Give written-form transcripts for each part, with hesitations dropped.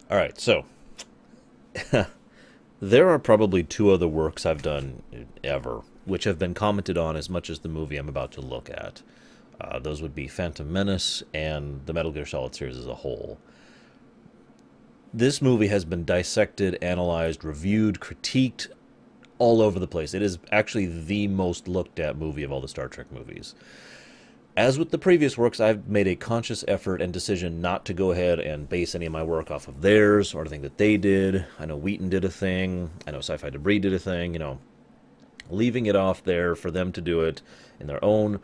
All right, so there are probably two other works I've done ever which have been commented on as much as the movie I'm about to look at. Those would be Phantom Menace and the Metal Gear Solid series as a whole. This movie has been dissected, analyzed, reviewed, critiqued all over the place. It is actually the most looked at movie of all the Star Trek movies. As with the previous works, I've made a conscious effort and decision not to go ahead and base any of my work off of theirs or anything that they did. I know Wheaton did a thing. I know Sci-Fi Debris did a thing. Leaving it off there for them to do it in their own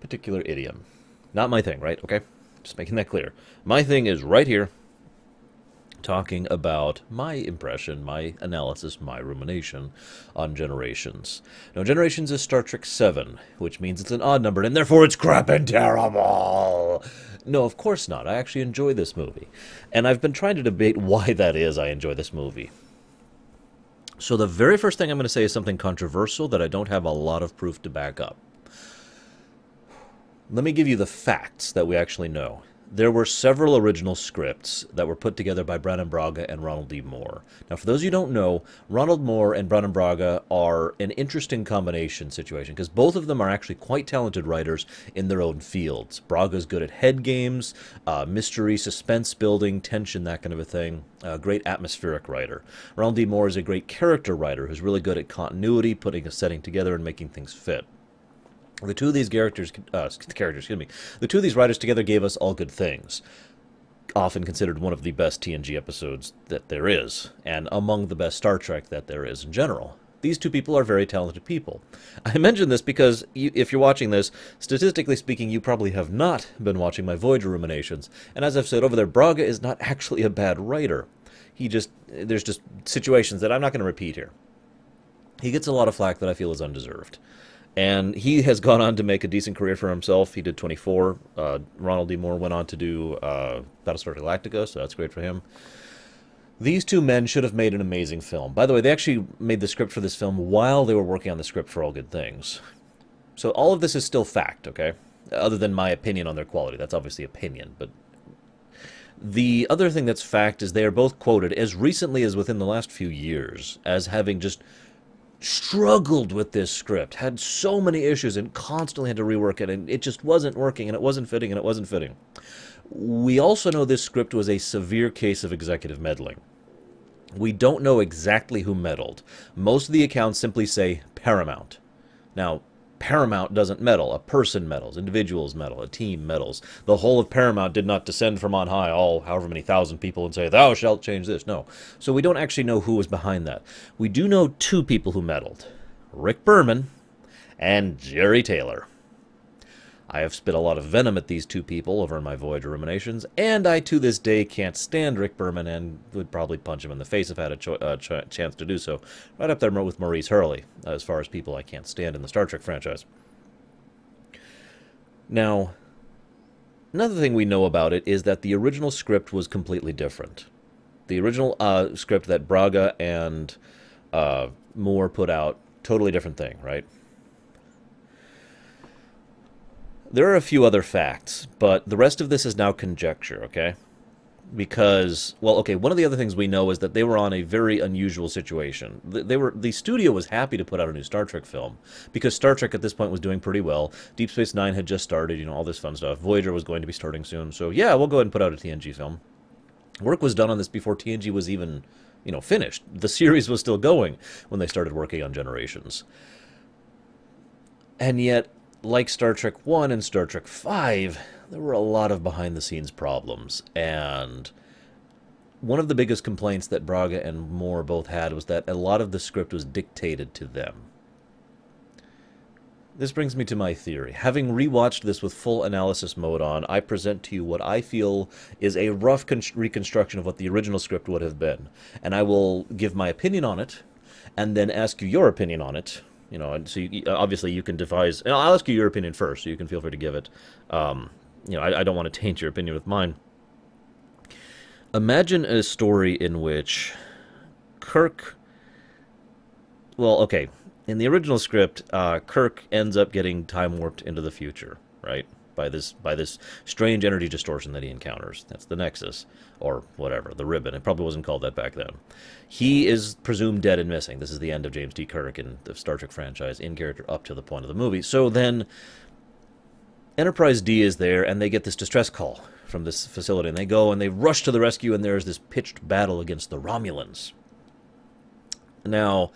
particular idiom. Not my thing, right? Okay? Just making that clear. My thing is right here, talking about my impression, my analysis, my rumination on Generations. Now, Generations is Star Trek 7, which means it's an odd number, and therefore it's crap and terrible. No, of course not. I actually enjoy this movie. And I've been trying to debate why that is I enjoy this movie. So the very first thing I'm going to say is something controversial that I don't have a lot of proof to back up. Let me give you the facts that we actually know. There were several original scripts that were put together by Brannon Braga and Ronald D. Moore. Now, for those of you who don't know, Ronald Moore and Brannon Braga are an interesting combination situation because both of them are actually quite talented writers in their own fields. Braga's good at head games, mystery, suspense building, tension, that kind of a thing. A great atmospheric writer. Ronald D. Moore is a great character writer who's really good at continuity, putting a setting together and making things fit. The two of these the two of these writers together gave us All Good Things, often considered one of the best TNG episodes that there is, and among the best Star Trek that there is in general. These two people are very talented people. I mention this because if you're watching this, statistically speaking, you probably have not been watching my Voyager ruminations, and as I've said over there, Braga is not actually a bad writer. There's just situations that I'm not going to repeat here. He gets a lot of flack that I feel is undeserved. And he has gone on to make a decent career for himself. He did 24. Ronald D. Moore went on to do Battlestar Galactica, so that's great for him. These two men should have made an amazing film. By the way, they actually made the script for this film while they were working on the script for All Good Things. So all of this is still fact, okay? Other than my opinion on their quality. That's obviously opinion, but the other thing that's fact is they are both quoted as recently as within the last few years as having just struggled with this script, had so many issues, and constantly had to rework it, and it just wasn't working, and it wasn't fitting, and it wasn't fitting. We also know this script was a severe case of executive meddling. We don't know exactly who meddled. Most of the accounts simply say Paramount. Now, Paramount doesn't meddle. A person meddles. Individuals meddle. A team meddles. The whole of Paramount did not descend from on high, all however many thousand people, and say, thou shalt change this. No. So we don't actually know who was behind that. We do know two people who meddled. Rick Berman and Jerry Taylor. I have spit a lot of venom at these two people over in my Voyager ruminations, and I to this day can't stand Rick Berman and would probably punch him in the face if I had a chance to do so. Right up there with Maurice Hurley, as far as people I can't stand in the Star Trek franchise. Now, another thing we know about it is that the original script was completely different. The original script that Braga and Moore put out, totally different thing, right? There are a few other facts, but the rest of this is now conjecture, okay? Because, well, okay, one of the other things we know is that they were on a very unusual situation. The studio was happy to put out a new Star Trek film, because Star Trek at this point was doing pretty well. Deep Space Nine had just started, all this fun stuff. Voyager was going to be starting soon, so yeah, we'll go ahead and put out a TNG film. Work was done on this before TNG was even, finished. The series was still going when they started working on Generations. And yet, like Star Trek 1 and Star Trek 5, there were a lot of behind-the-scenes problems, and one of the biggest complaints that Braga and Moore both had was that a lot of the script was dictated to them. This brings me to my theory. Having rewatched this with full analysis mode on, I present to you what I feel is a rough reconstruction of what the original script would have been, and I will give my opinion on it, and then ask you your opinion on it. And so obviously you can devise, and I'll ask you your opinion first, so you can feel free to give it. I don't want to taint your opinion with mine. Imagine a story in which Kirk, well, okay, in the original script, Kirk ends up getting time warped into the future, right? by this strange energy distortion that he encounters. That's the Nexus, or whatever, the ribbon. It probably wasn't called that back then. He is presumed dead and missing. This is the end of James T. Kirk in the Star Trek franchise, in character up to the point of the movie. So then Enterprise D is there, and they get this distress call from this facility, and they go and they rush to the rescue, and there's this pitched battle against the Romulans. Now,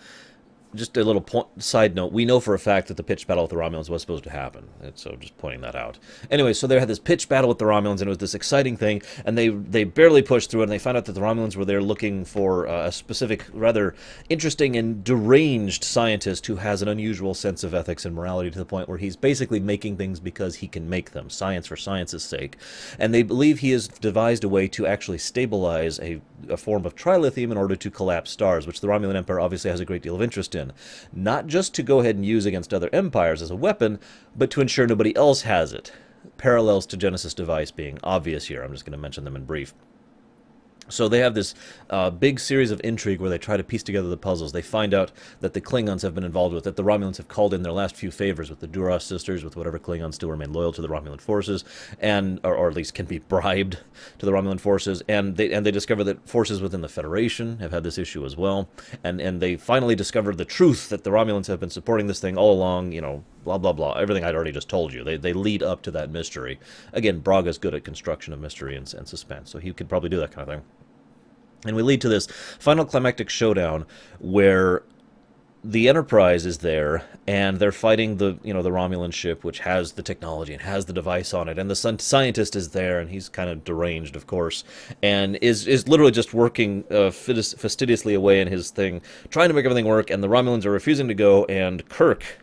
just a little side note, we know for a fact that the pitched battle with the Romulans was supposed to happen, and so just pointing that out. Anyway, so they had this pitched battle with the Romulans, and it was this exciting thing, and they barely pushed through it, and they found out that the Romulans were there looking for a specific, rather interesting and deranged scientist who has an unusual sense of ethics and morality to the point where he's basically making things because he can make them, science for science's sake. And they believe he has devised a way to actually stabilize a form of trilithium in order to collapse stars, which the Romulan Empire obviously has a great deal of interest in. Not just to go ahead and use against other empires as a weapon, but to ensure nobody else has it. Parallels to Genesis device being obvious here. I'm just going to mention them in brief. So they have this big series of intrigue where they try to piece together the puzzles. They find out that the Klingons have been involved with it. The Romulans have called in their last few favors with the Duras Sisters, with whatever Klingons still remain loyal to the Romulan forces, and or at least can be bribed to the Romulan forces. And they discover that forces within the Federation have had this issue as well. And they finally discovered the truth that the Romulans have been supporting this thing all along, you know, blah, blah, blah. Everything I'd already just told you. They lead up to that mystery. Again, Braga's good at construction of mystery and suspense, so he could probably do that kind of thing. And we lead to this final climactic showdown where the Enterprise is there, and they're fighting the Romulan ship, which has the technology and has the device on it, and the scientist is there, and he's kind of deranged, of course, and is literally just working fastidiously away in his thing, trying to make everything work, and the Romulans are refusing to go, and Kirk,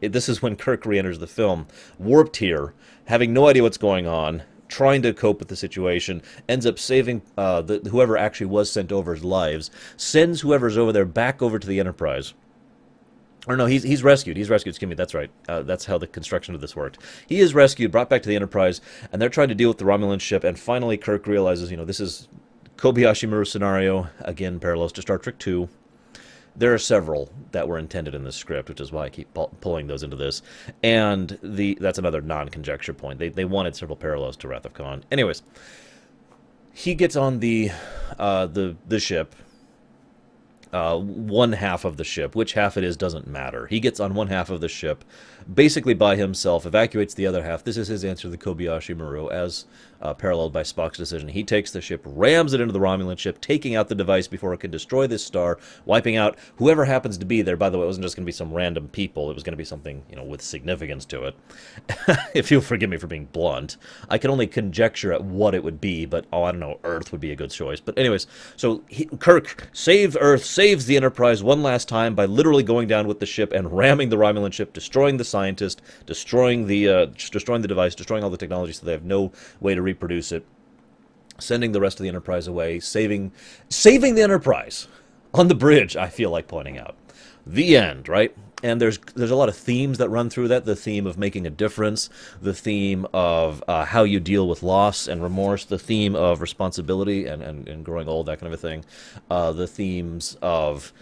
this is when Kirk re-enters the film, warped here, having no idea what's going on, trying to cope with the situation, ends up saving whoever actually was sent over's lives, sends whoever's over there back over to the Enterprise. Or no, he's rescued. He's rescued, excuse me, that's right. That's how the construction of this worked. He is rescued, brought back to the Enterprise, and they're trying to deal with the Romulan ship, and finally Kirk realizes, you know, this is Kobayashi Maru scenario, again, parallels to Star Trek II. There are several that were intended in this script, which is why I keep pulling those into this. And that's another non-conjecture point. They wanted several parallels to Wrath of Khan. Anyways, he gets on the ship, one half of the ship. Which half it is doesn't matter. He gets on one half of the ship, basically by himself, evacuates the other half. This is his answer to the Kobayashi Maru, as paralleled by Spock's decision. He takes the ship, rams it into the Romulan ship, taking out the device before it can destroy this star, wiping out whoever happens to be there. By the way, it wasn't just going to be some random people. It was going to be something, you know, with significance to it. If you'll forgive me for being blunt. I can only conjecture at what it would be, but, oh, I don't know, Earth would be a good choice. But anyways, so Kirk saves Earth, saves the Enterprise one last time by literally going down with the ship and ramming the Romulan ship, destroying the scientist, destroying the device, destroying all the technology so they have no way to reproduce it, sending the rest of the Enterprise away, saving the Enterprise on the bridge, I feel like pointing out. The end, right? And there's a lot of themes that run through that. The theme of making a difference, the theme of how you deal with loss and remorse, the theme of responsibility and growing old, that kind of a thing, the themes of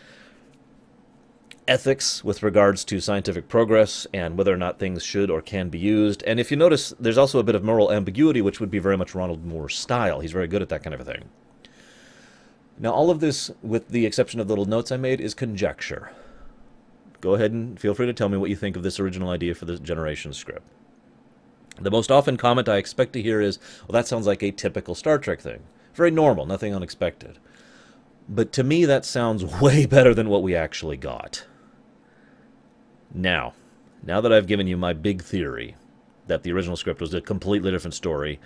ethics with regards to scientific progress and whether or not things should or can be used. And if you notice, there's also a bit of moral ambiguity, which would be very much Ronald Moore's style. He's very good at that kind of a thing. Now, all of this, with the exception of the little notes I made, is conjecture. Go ahead and feel free to tell me what you think of this original idea for the Generation script. The most often comment I expect to hear is, well, that sounds like a typical Star Trek thing. Very normal, nothing unexpected. But to me, that sounds way better than what we actually got. Now that I've given you my big theory that the original script was a completely different story,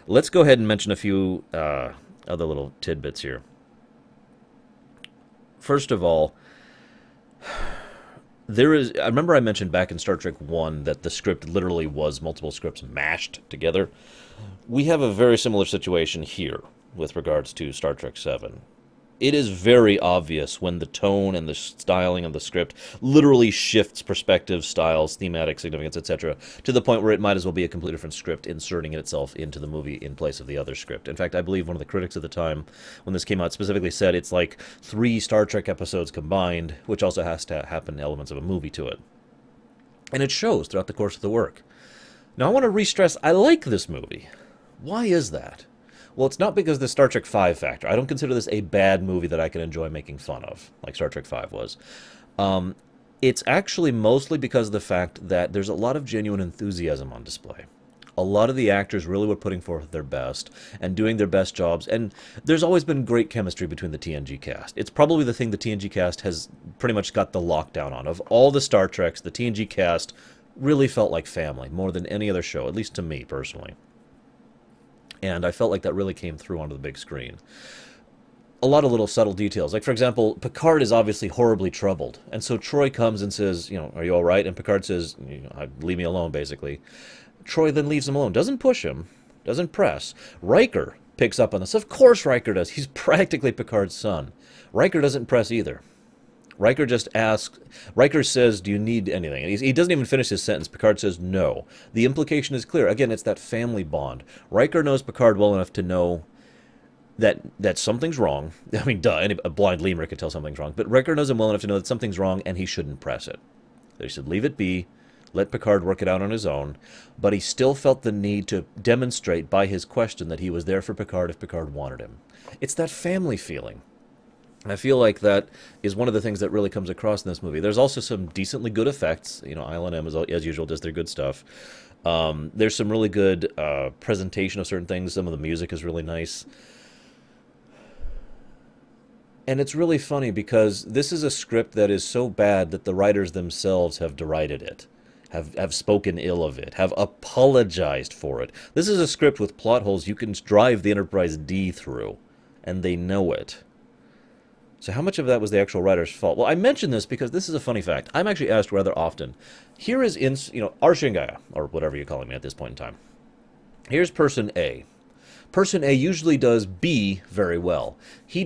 let's go ahead and mention a few other little tidbits here. First of all, I remember I mentioned back in Star Trek I that the script literally was multiple scripts mashed together. We have a very similar situation here with regards to Star Trek VII. It is very obvious when the tone and the styling of the script literally shifts perspective, styles, thematic significance, etc., to the point where it might as well be a completely different script inserting itself into the movie in place of the other script. In fact, I believe one of the critics at the time, when this came out, specifically said it's like 3 Star Trek episodes combined, which also has to happen elements of a movie to it. And it shows throughout the course of the work. Now, I want to re-stress, I like this movie. Why is that? Well, it's not because of the Star Trek V factor. I don't consider this a bad movie that I can enjoy making fun of, like Star Trek V was. It's actually mostly because of the fact that there's a lot of genuine enthusiasm on display. A lot of the actors really were putting forth their best and doing their best jobs, and there's always been great chemistry between the TNG cast. It's probably the thing the TNG cast has pretty much got the lockdown on. Of all the Star Treks, the TNG cast really felt like family, more than any other show, at least to me, personally. And I felt like that really came through onto the big screen. A lot of little subtle details. Like, for example, Picard is obviously horribly troubled. And so Troy comes and says, you know, are you all right? And Picard says, you know, leave me alone, basically. Troy then leaves him alone. Doesn't push him. Doesn't press. Riker picks up on this. Of course Riker does. He's practically Picard's son. Riker doesn't press either. Riker just asks, Riker says, do you need anything? And he doesn't even finish his sentence. Picard says no. The implication is clear. Again, it's that family bond. Riker knows Picard well enough to know that something's wrong. I mean, duh, a blind lemur could tell something's wrong. But Riker knows him well enough to know that something's wrong and he shouldn't press it. They should leave it be, let Picard work it out on his own. But he still felt the need to demonstrate by his question that he was there for Picard if Picard wanted him. It's that family feeling. I feel like that is one of the things that really comes across in this movie. There's also some decently good effects. You know, ILM, as usual, does their good stuff. There's some really good presentation of certain things. Some of the music is really nice. And it's really funny because this is a script that is so bad that the writers themselves have derided it, have spoken ill of it, have apologized for it. This is a script with plot holes you can drive the Enterprise D through, and they know it. So how much of that was the actual writer's fault? Well, I mention this because this is a funny fact. I'm actually asked rather often. Here is, Arshingaya, or whatever you're calling me at this point in time. Here's person A. Person A usually does B very well. He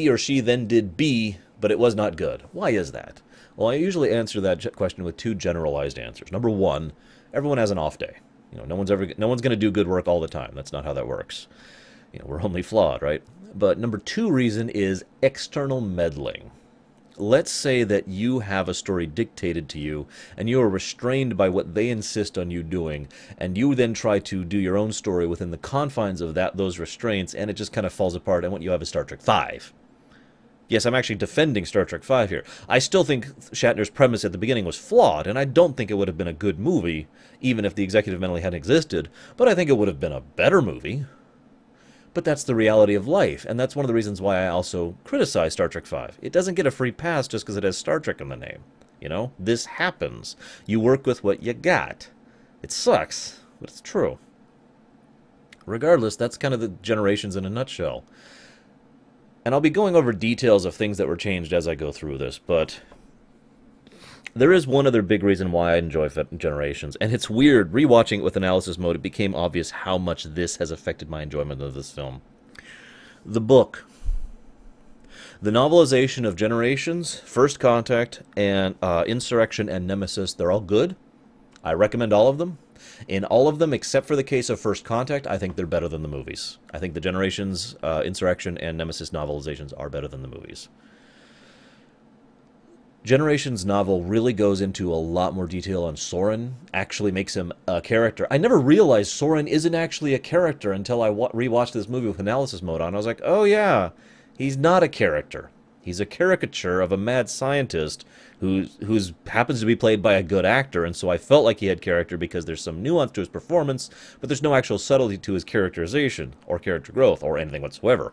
or she then did B, but it was not good. Why is that? Well, I usually answer that question with two generalized answers. Number one, everyone has an off day. You know, no one's going to do good work all the time. That's not how that works. You know, we're only flawed, right? But number two reason is external meddling. Let's say that you have a story dictated to you, and you are restrained by what they insist on you doing, and you then try to do your own story within the confines of those restraints, and it just kind of falls apart, and what you have is Star Trek V. Yes, I'm actually defending Star Trek V here. I still think Shatner's premise at the beginning was flawed, and I don't think it would have been a good movie, even if the executive meddling hadn't existed, but I think it would have been a better movie. But that's the reality of life, and that's one of the reasons why I also criticize Star Trek V. It doesn't get a free pass just because it has Star Trek in the name. You know? This happens. You work with what you got. It sucks, but it's true. Regardless, that's kind of the Generations in a nutshell. And I'll be going over details of things that were changed as I go through this, but there is one other big reason why I enjoy Generations, and it's weird. Rewatching it with analysis mode, it became obvious how much this has affected my enjoyment of this film. The book. The novelization of Generations, First Contact, and Insurrection and Nemesis, they're all good. I recommend all of them. In all of them, except for the case of First Contact, I think they're better than the movies. I think the Generations, Insurrection, and Nemesis novelizations are better than the movies. Generations novel really goes into a lot more detail on Soren, actually makes him a character. I never realized Soren isn't actually a character until I rewatched this movie with analysis mode on. I was like, oh yeah, he's not a character. He's a caricature of a mad scientist who happens to be played by a good actor, and so I felt like he had character because there's some nuance to his performance, but there's no actual subtlety to his characterization, or character growth, or anything whatsoever.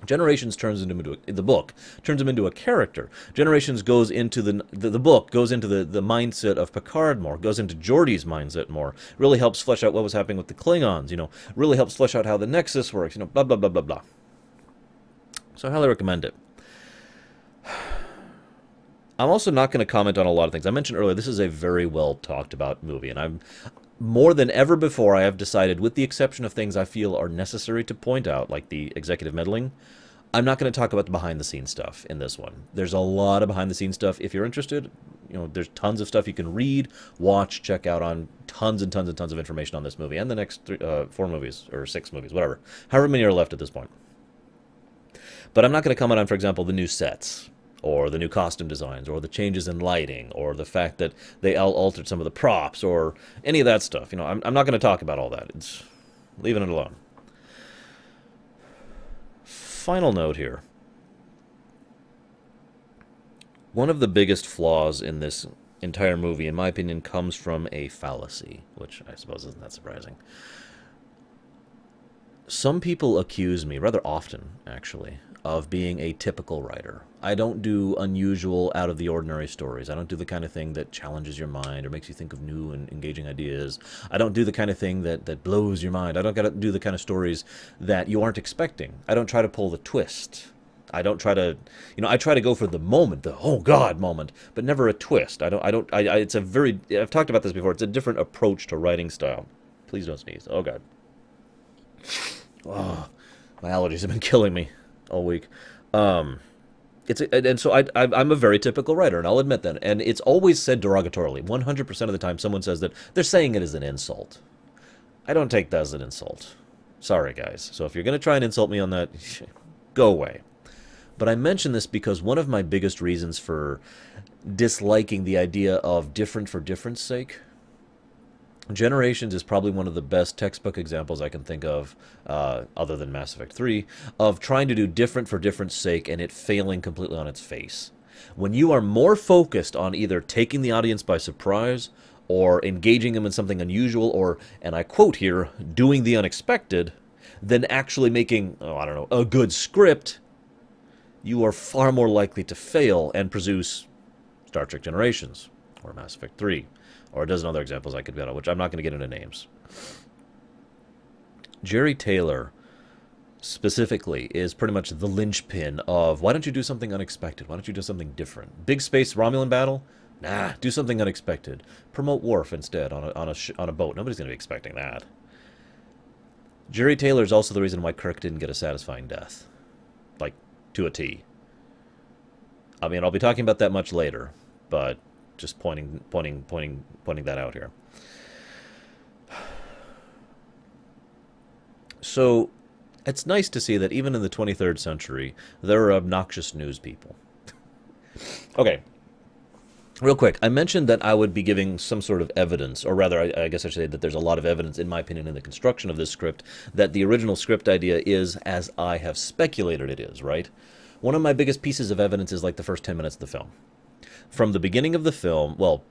Generations turns him into the book turns him into a character. Generations goes into the book goes into the mindset of Picard more, goes into Geordi's mindset more. Really helps flesh out what was happening with the Klingons. You know, really helps flesh out how the Nexus works. You know, blah blah blah blah blah. So I highly recommend it. I'm also not going to comment on a lot of things. I mentioned earlier this is a very well talked about movie, and I'm more than ever before, I have decided, with the exception of things I feel are necessary to point out, like the executive meddling, I'm not going to talk about the behind-the-scenes stuff in this one. There's a lot of behind-the-scenes stuff. If you're interested, you know, there's tons of stuff you can read, watch, check out on tons and tons and tons of information on this movie and the next 4 movies, or 6 movies, whatever. However many are left at this point. But I'm not going to comment on, for example, the new sets. or the new costume designs, or the changes in lighting, or the fact that they altered some of the props, or any of that stuff. You know, I'm not going to talk about all that. It's leaving it alone. Final note here. One of the biggest flaws in this entire movie, in my opinion, comes from a fallacy, which I suppose isn't that surprising. Some people accuse me, rather often, actually, of being a typical writer. I don't do unusual, out-of-the-ordinary stories. I don't do the kind of thing that challenges your mind or makes you think of new and engaging ideas. I don't do the kind of thing that blows your mind. I don't do the kind of stories that you aren't expecting. I don't try to pull the twist. I don't try to, you know, I try to go for the moment, the oh god moment, but never a twist. It's a very, I've talked about this before, it's a different approach to writing style. Please don't sneeze. Oh god. Oh, my allergies have been killing me all week. I'm a very typical writer, and I'll admit that. And it's always said derogatorily. 100% of the time someone says that, they're saying it as an insult. I don't take that as an insult. Sorry, guys. So if you're going to try and insult me on that, go away. But I mention this because one of my biggest reasons for disliking the idea of different for difference sake, Generations is probably one of the best textbook examples I can think of, other than Mass Effect 3, of trying to do different for difference sake and it failing completely on its face. When you are more focused on either taking the audience by surprise or engaging them in something unusual or, and I quote here, doing the unexpected, than actually making, oh, I don't know, a good script, you are far more likely to fail and produce Star Trek Generations or Mass Effect 3. Or a dozen other examples I could get on, which I'm not going to get into names. Jerry Taylor, specifically, is pretty much the linchpin of, why don't you do something unexpected? Why don't you do something different? Big space Romulan battle? Nah, do something unexpected. Promote Worf instead on a boat. Nobody's going to be expecting that. Jerry Taylor is also the reason why Kirk didn't get a satisfying death. Like, to a T. I mean, I'll be talking about that much later, but just pointing that out here. So, it's nice to see that even in the 23rd century, there are obnoxious news people. Okay, real quick, I mentioned that I would be giving some sort of evidence, or rather, I guess I should say that there's a lot of evidence, in my opinion, in the construction of this script, that the original script idea is as I have speculated it is, right? One of my biggest pieces of evidence is like the first 10 minutes of the film. From the beginning of the film, well,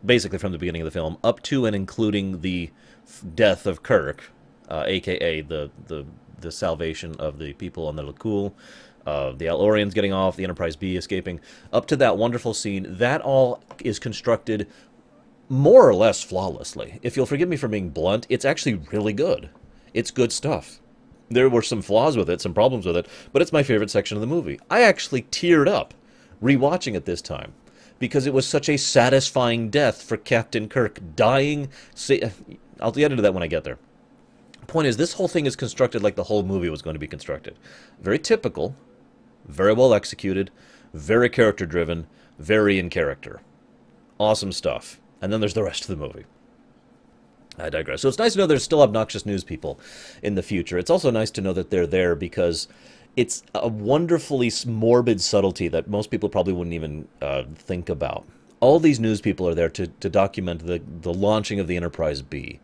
basically from the beginning of the film, up to and including the death of Kirk, a.k.a. the salvation of the people on the Lakul, the Alorians getting off, the Enterprise B escaping, up to that wonderful scene, that all is constructed more or less flawlessly. If you'll forgive me for being blunt, it's actually really good. It's good stuff. There were some flaws with it, some problems with it, but it's my favorite section of the movie. I actually teared up rewatching it this time because it was such a satisfying death for Captain Kirk dying. I'll get into that when I get there. Point is, this whole thing is constructed like the whole movie was going to be constructed. Very typical, very well executed, very character driven, very in character. Awesome stuff. And then there's the rest of the movie. I digress. So it's nice to know there's still obnoxious news people in the future. It's also nice to know that they're there because it's a wonderfully morbid subtlety that most people probably wouldn't even think about. All these news people are there to document the launching of the Enterprise B.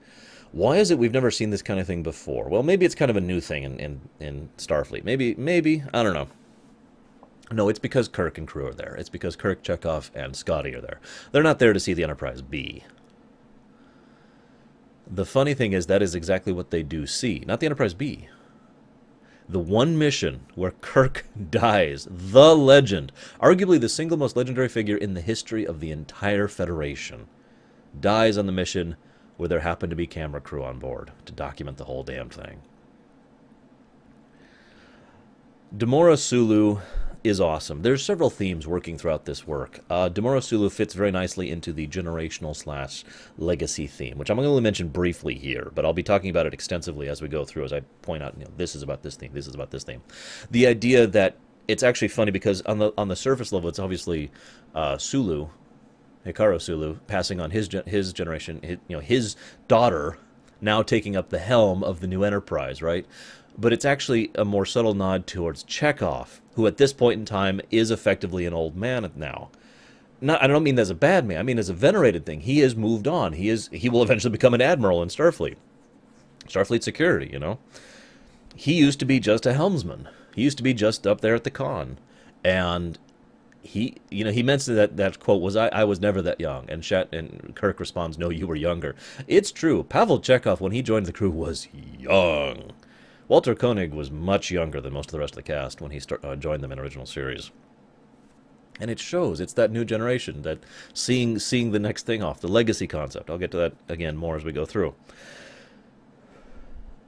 Why is it we've never seen this kind of thing before? Well, maybe it's kind of a new thing in Starfleet. Maybe, I don't know. No, it's because Kirk and crew are there. It's because Kirk, Chekhov, and Scotty are there. They're not there to see the Enterprise B. The funny thing is that is exactly what they do see. Not the Enterprise B. The one mission where Kirk dies, the legend, arguably the single most legendary figure in the history of the entire Federation, dies on the mission where there happened to be camera crew on board to document the whole damn thing. Demora Sulu is awesome. There's several themes working throughout this work. Demora Sulu fits very nicely into the generational / legacy theme, which I'm going to only mention briefly here, but I'll be talking about it extensively as we go through, as I point out, this is about this theme, this is about this theme. The idea that it's actually funny because on the surface level, it's obviously Sulu, Hikaru Sulu, passing on his generation, his daughter, now taking up the helm of the new Enterprise, right? but it's actually a more subtle nod towards Chekhov, who at this point in time is effectively an old man now. I don't mean as a bad man, I mean as a venerated thing. He has moved on. He will eventually become an admiral in Starfleet. Starfleet security, you know. He used to be just a helmsman. He used to be just up there at the con. And he mentioned that quote was, I was never that young. And Kirk responds, no, you were younger. It's true. Pavel Chekhov, when he joined the crew, was young. Walter Koenig was much younger than most of the rest of the cast when he joined them in original series. And it shows. It's that new generation, that seeing the next thing off, the legacy concept. I'll get to that again more as we go through.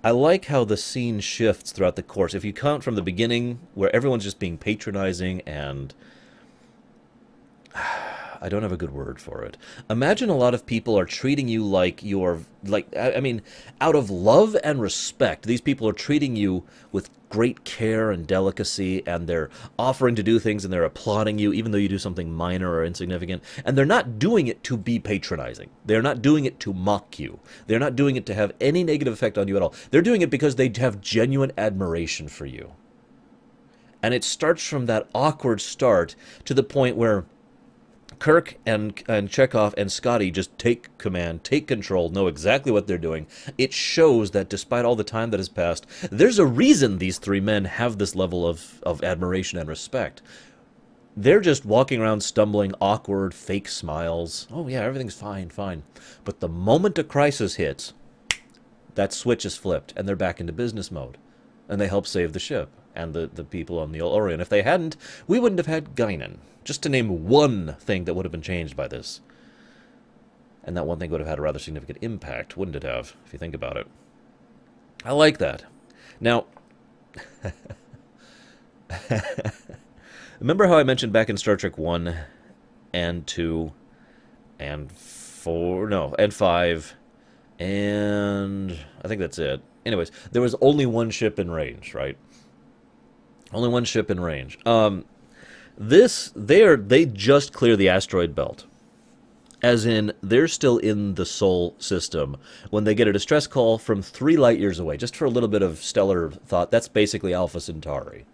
I like how the scene shifts throughout the course. If you count from the beginning, where everyone's just being patronizing and... I don't have a good word for it. Imagine a lot of people are treating you like you're... I mean, out of love and respect, these people are treating you with great care and delicacy, and they're offering to do things, and they're applauding you, even though you do something minor or insignificant. And they're not doing it to be patronizing. They're not doing it to mock you. They're not doing it to have any negative effect on you at all. They're doing it because they have genuine admiration for you. And it starts from that awkward start to the point where Kirk and Chekhov and Scotty just take command, take control, know exactly what they're doing. It shows that despite all the time that has passed, there's a reason these three men have this level of admiration and respect. They're just walking around stumbling, awkward, fake smiles. Oh yeah, everything's fine, fine. But the moment a crisis hits, that switch is flipped, and they're back into business mode. And they help save the ship and the people on the Orion. If they hadn't, we wouldn't have had Guinan. Just to name one thing that would have been changed by this. And that one thing would have had a rather significant impact, wouldn't it have, if you think about it? I like that. Now, remember how I mentioned back in Star Trek 1 and 2 and 4, no, and 5, and I think that's it. Anyways, there was only one ship in range, right? Only one ship in range. They just clear the asteroid belt. As in, they're still in the Sol system when they get a distress call from 3 light years away. Just for a little bit of stellar thought, that's basically Alpha Centauri.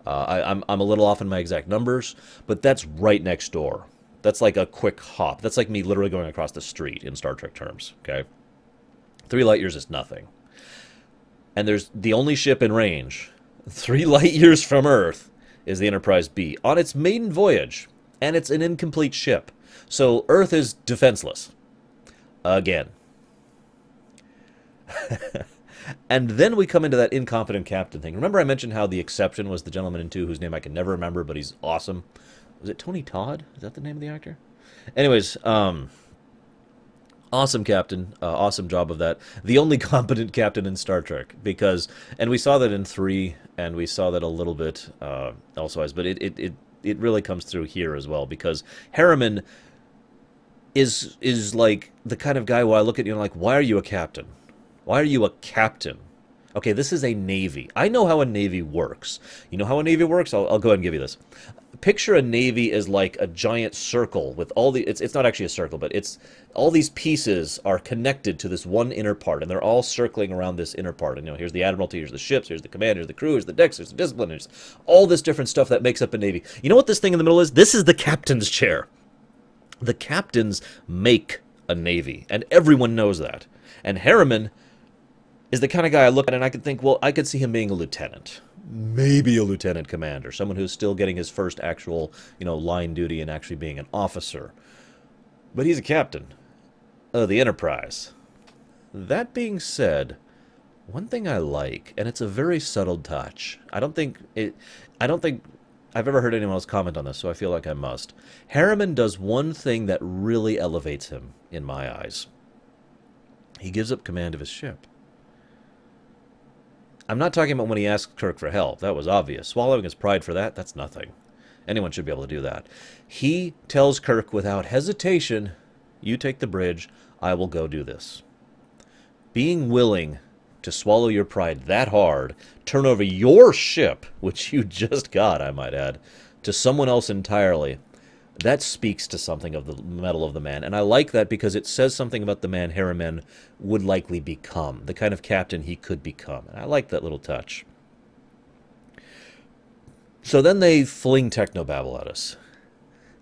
I'm a little off in my exact numbers, but that's right next door. That's like a quick hop. That's like me literally going across the street in Star Trek terms, okay? 3 light years is nothing. And there's the only ship in range, 3 light years from Earth, is the Enterprise B, on its maiden voyage, and it's an incomplete ship. So Earth is defenseless. Again. And then we come into that incompetent captain thing. Remember I mentioned how the exception was the gentleman in 2 whose name I can never remember, but he's awesome? Was it Tony Todd? Is that the name of the actor? Anyways, awesome captain, awesome job of that. The only competent captain in Star Trek, because, and we saw that in 3, and we saw that a little bit elsewise, but it really comes through here as well, because Harriman is like the kind of guy where I look at you and I'm like, why are you a captain? Why are you a captain? Okay, this is a Navy. I know how a Navy works. You know how a Navy works? I'll go ahead and give you this. Picture a Navy as like a giant circle with all the... It's not actually a circle, but it's... All these pieces are connected to this one inner part, and they're all circling around this inner part. And, you know, here's the Admiralty, here's the ships, here's the command, here's the crew, here's the decks, here's the discipline, here's all this different stuff that makes up a Navy. You know what this thing in the middle is? This is the captain's chair. The captains make a Navy, and everyone knows that. And Harriman is the kind of guy I look at and I could think, well, I could see him being a lieutenant. Maybe a lieutenant commander. Someone who's still getting his first actual, you know, line duty and actually being an officer. But he's a captain of the Enterprise. That being said, one thing I like, and it's a very subtle touch. I don't think I've ever heard anyone else comment on this, so I feel like I must. Harriman does one thing that really elevates him, in my eyes. He gives up command of his ship. I'm not talking about when he asked Kirk for help. That was obvious. Swallowing his pride for that, that's nothing. Anyone should be able to do that. He tells Kirk without hesitation, you take the bridge, I will go do this. Being willing to swallow your pride that hard, turn over your ship, which you just got, I might add, to someone else entirely, That speaks to something of the mettle of the man, and I like that because it says something about the man Harriman would likely become, the kind of captain he could become. And I like that little touch. So then they fling technobabble at us.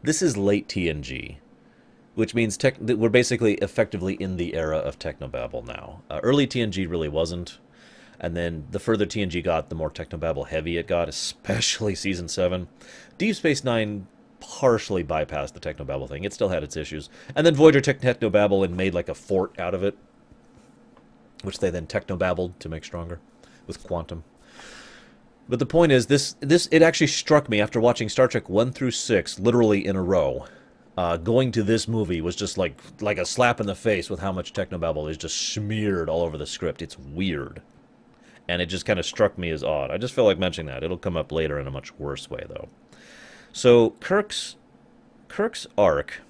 This is late TNG, which means we're basically effectively in the era of technobabble now. Early TNG really wasn't, and then the further TNG got, the more technobabble heavy it got, especially Season 7. Deep Space Nine partially bypassed the technobabble thing. It still had its issues. And then Voyager took technobabble and made like a fort out of it, which they then technobabbled to make stronger with quantum. But the point is, it actually struck me after watching Star Trek 1 through 6 literally in a row. Going to this movie was just like a slap in the face with how much technobabble is just smeared all over the script. It's weird. And it just kind of struck me as odd. I just feel like mentioning that. It'll come up later in a much worse way, though. So Kirk's arc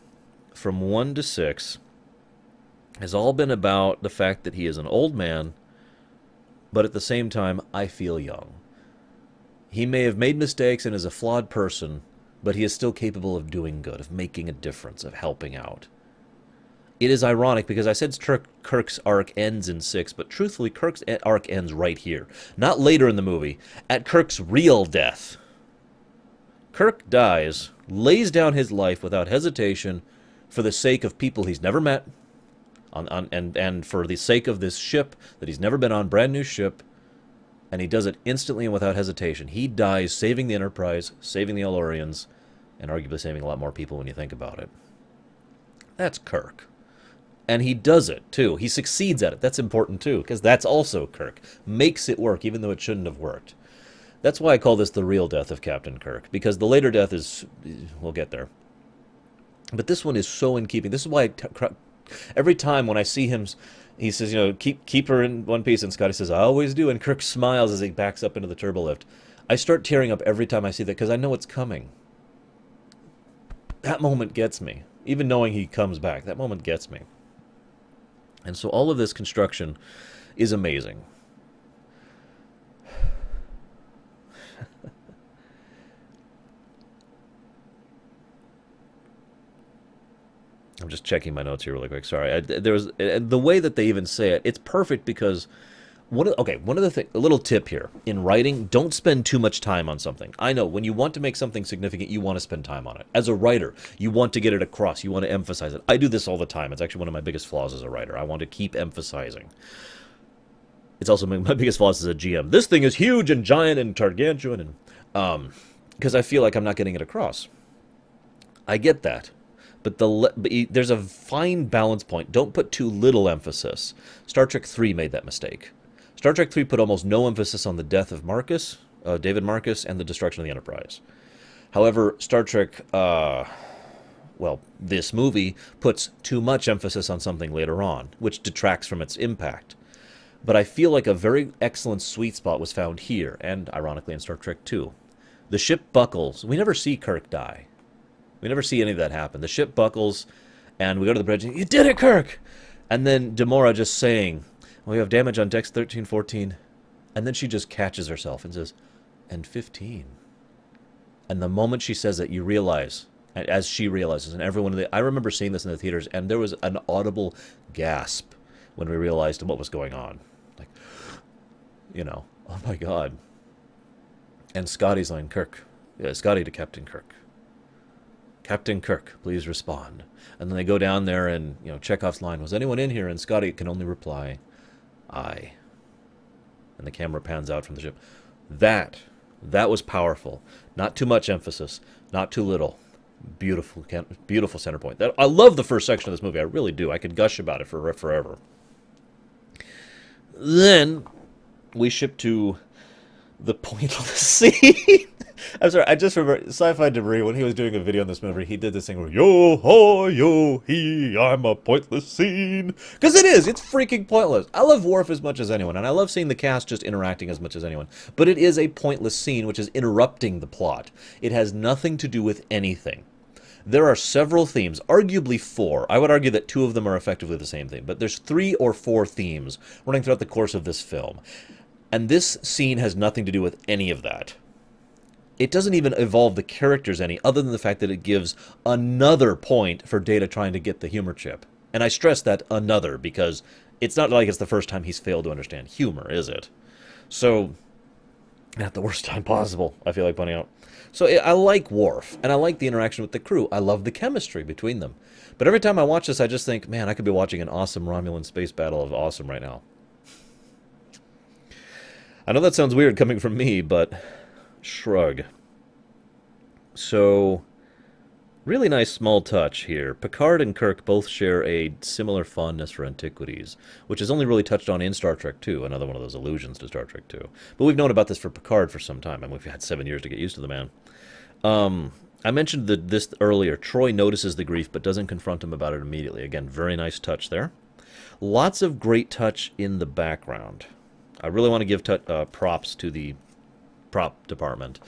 from 1 to 6 has all been about the fact that he is an old man, but at the same time, I feel young. He may have made mistakes and is a flawed person, but he is still capable of doing good, of making a difference, of helping out. It is ironic because I said Kirk's arc ends in 6, but truthfully, Kirk's arc ends right here. Not later in the movie, at Kirk's real death. Kirk dies, lays down his life without hesitation for the sake of people he's never met, and for the sake of this ship that he's never been on, brand new ship, and he does it instantly and without hesitation. He dies saving the Enterprise, saving the Elorians, and arguably saving a lot more people when you think about it. That's Kirk. And he does it, too. He succeeds at it. That's important, too, because that's also Kirk. Makes it work, even though it shouldn't have worked. That's why I call this the real death of Captain Kirk, because the later death is... we'll get there. But this one is so in keeping. This is why every time when I see him, he says, you know, keep her in one piece, and Scotty says, I always do, and Kirk smiles as he backs up into the turbolift. I start tearing up every time I see that, because I know it's coming. That moment gets me. Even knowing he comes back, that moment gets me. And so all of this construction is amazing. I'm just checking my notes here really quick. Sorry. There was the way that they even say it. It's perfect because a little tip here in writing: don't spend too much time on something. I know when you want to make something significant, you want to spend time on it. As a writer, you want to get it across. You want to emphasize it. I do this all the time. It's actually one of my biggest flaws as a writer. I want to keep emphasizing. It's also my biggest flaws as a GM. This thing is huge and giant and gargantuan, and because I feel like I'm not getting it across. I get that. But there's a fine balance point. Don't put too little emphasis. Star Trek 3 made that mistake. Star Trek 3 put almost no emphasis on the death of Marcus, David Marcus, and the destruction of the Enterprise. However, Star Trek, this movie puts too much emphasis on something later on, which detracts from its impact. But I feel like a very excellent sweet spot was found here, and ironically in Star Trek 2. The ship buckles. We never see Kirk die. We never see any of that happen. The ship buckles, and we go to the bridge. You did it, Kirk! And then Demora just saying, well, we have damage on decks 13, 14. And then she just catches herself and says, and 15. And the moment she says it, you realize, as she realizes, and everyone, I remember seeing this in the theaters, and there was an audible gasp when we realized what was going on. Like, you know, oh my God. And Scotty's line, Scotty to Captain Kirk. Captain Kirk, please respond. And then they go down there and, you know, Chekhov's line, was anyone in here? And Scotty can only reply, I. And the camera pans out from the ship. That was powerful. Not too much emphasis, not too little. Beautiful, beautiful center point. I love the first section of this movie. I really do. I could gush about it for forever. Then we ship to the pointless scene. I'm sorry, I just remember Sci-Fi Debris, when he was doing a video on this movie, he did this thing where, yo, ho, yo, he, I'm a pointless scene. Because it is, it's freaking pointless. I love Worf as much as anyone, and I love seeing the cast just interacting as much as anyone. But it is a pointless scene, which is interrupting the plot. It has nothing to do with anything. There are several themes, arguably 4. I would argue that 2 of them are effectively the same theme, but there's 3 or 4 themes running throughout the course of this film. And this scene has nothing to do with any of that. it doesn't even evolve the characters any, other than the fact that it gives another point for Data trying to get the humor chip. And I stress that another, because it's not like it's the first time he's failed to understand humor, is it? So, at the worst time possible, I feel like pointing out. So I like Worf, and I like the interaction with the crew. I love the chemistry between them. But every time I watch this, I just think, man, I could be watching an awesome Romulan space battle of awesome right now. I know that sounds weird coming from me, but shrug. So, really nice small touch here. Picard and Kirk both share a similar fondness for antiquities, which is only really touched on in Star Trek II, another one of those allusions to Star Trek II. But we've known about this for Picard for some time, and we've had 7 years to get used to the man. I mentioned this earlier. Troy notices the grief, but doesn't confront him about it immediately. Again, very nice touch there. Lots of great touch in the background. I really want to give props to the prop department.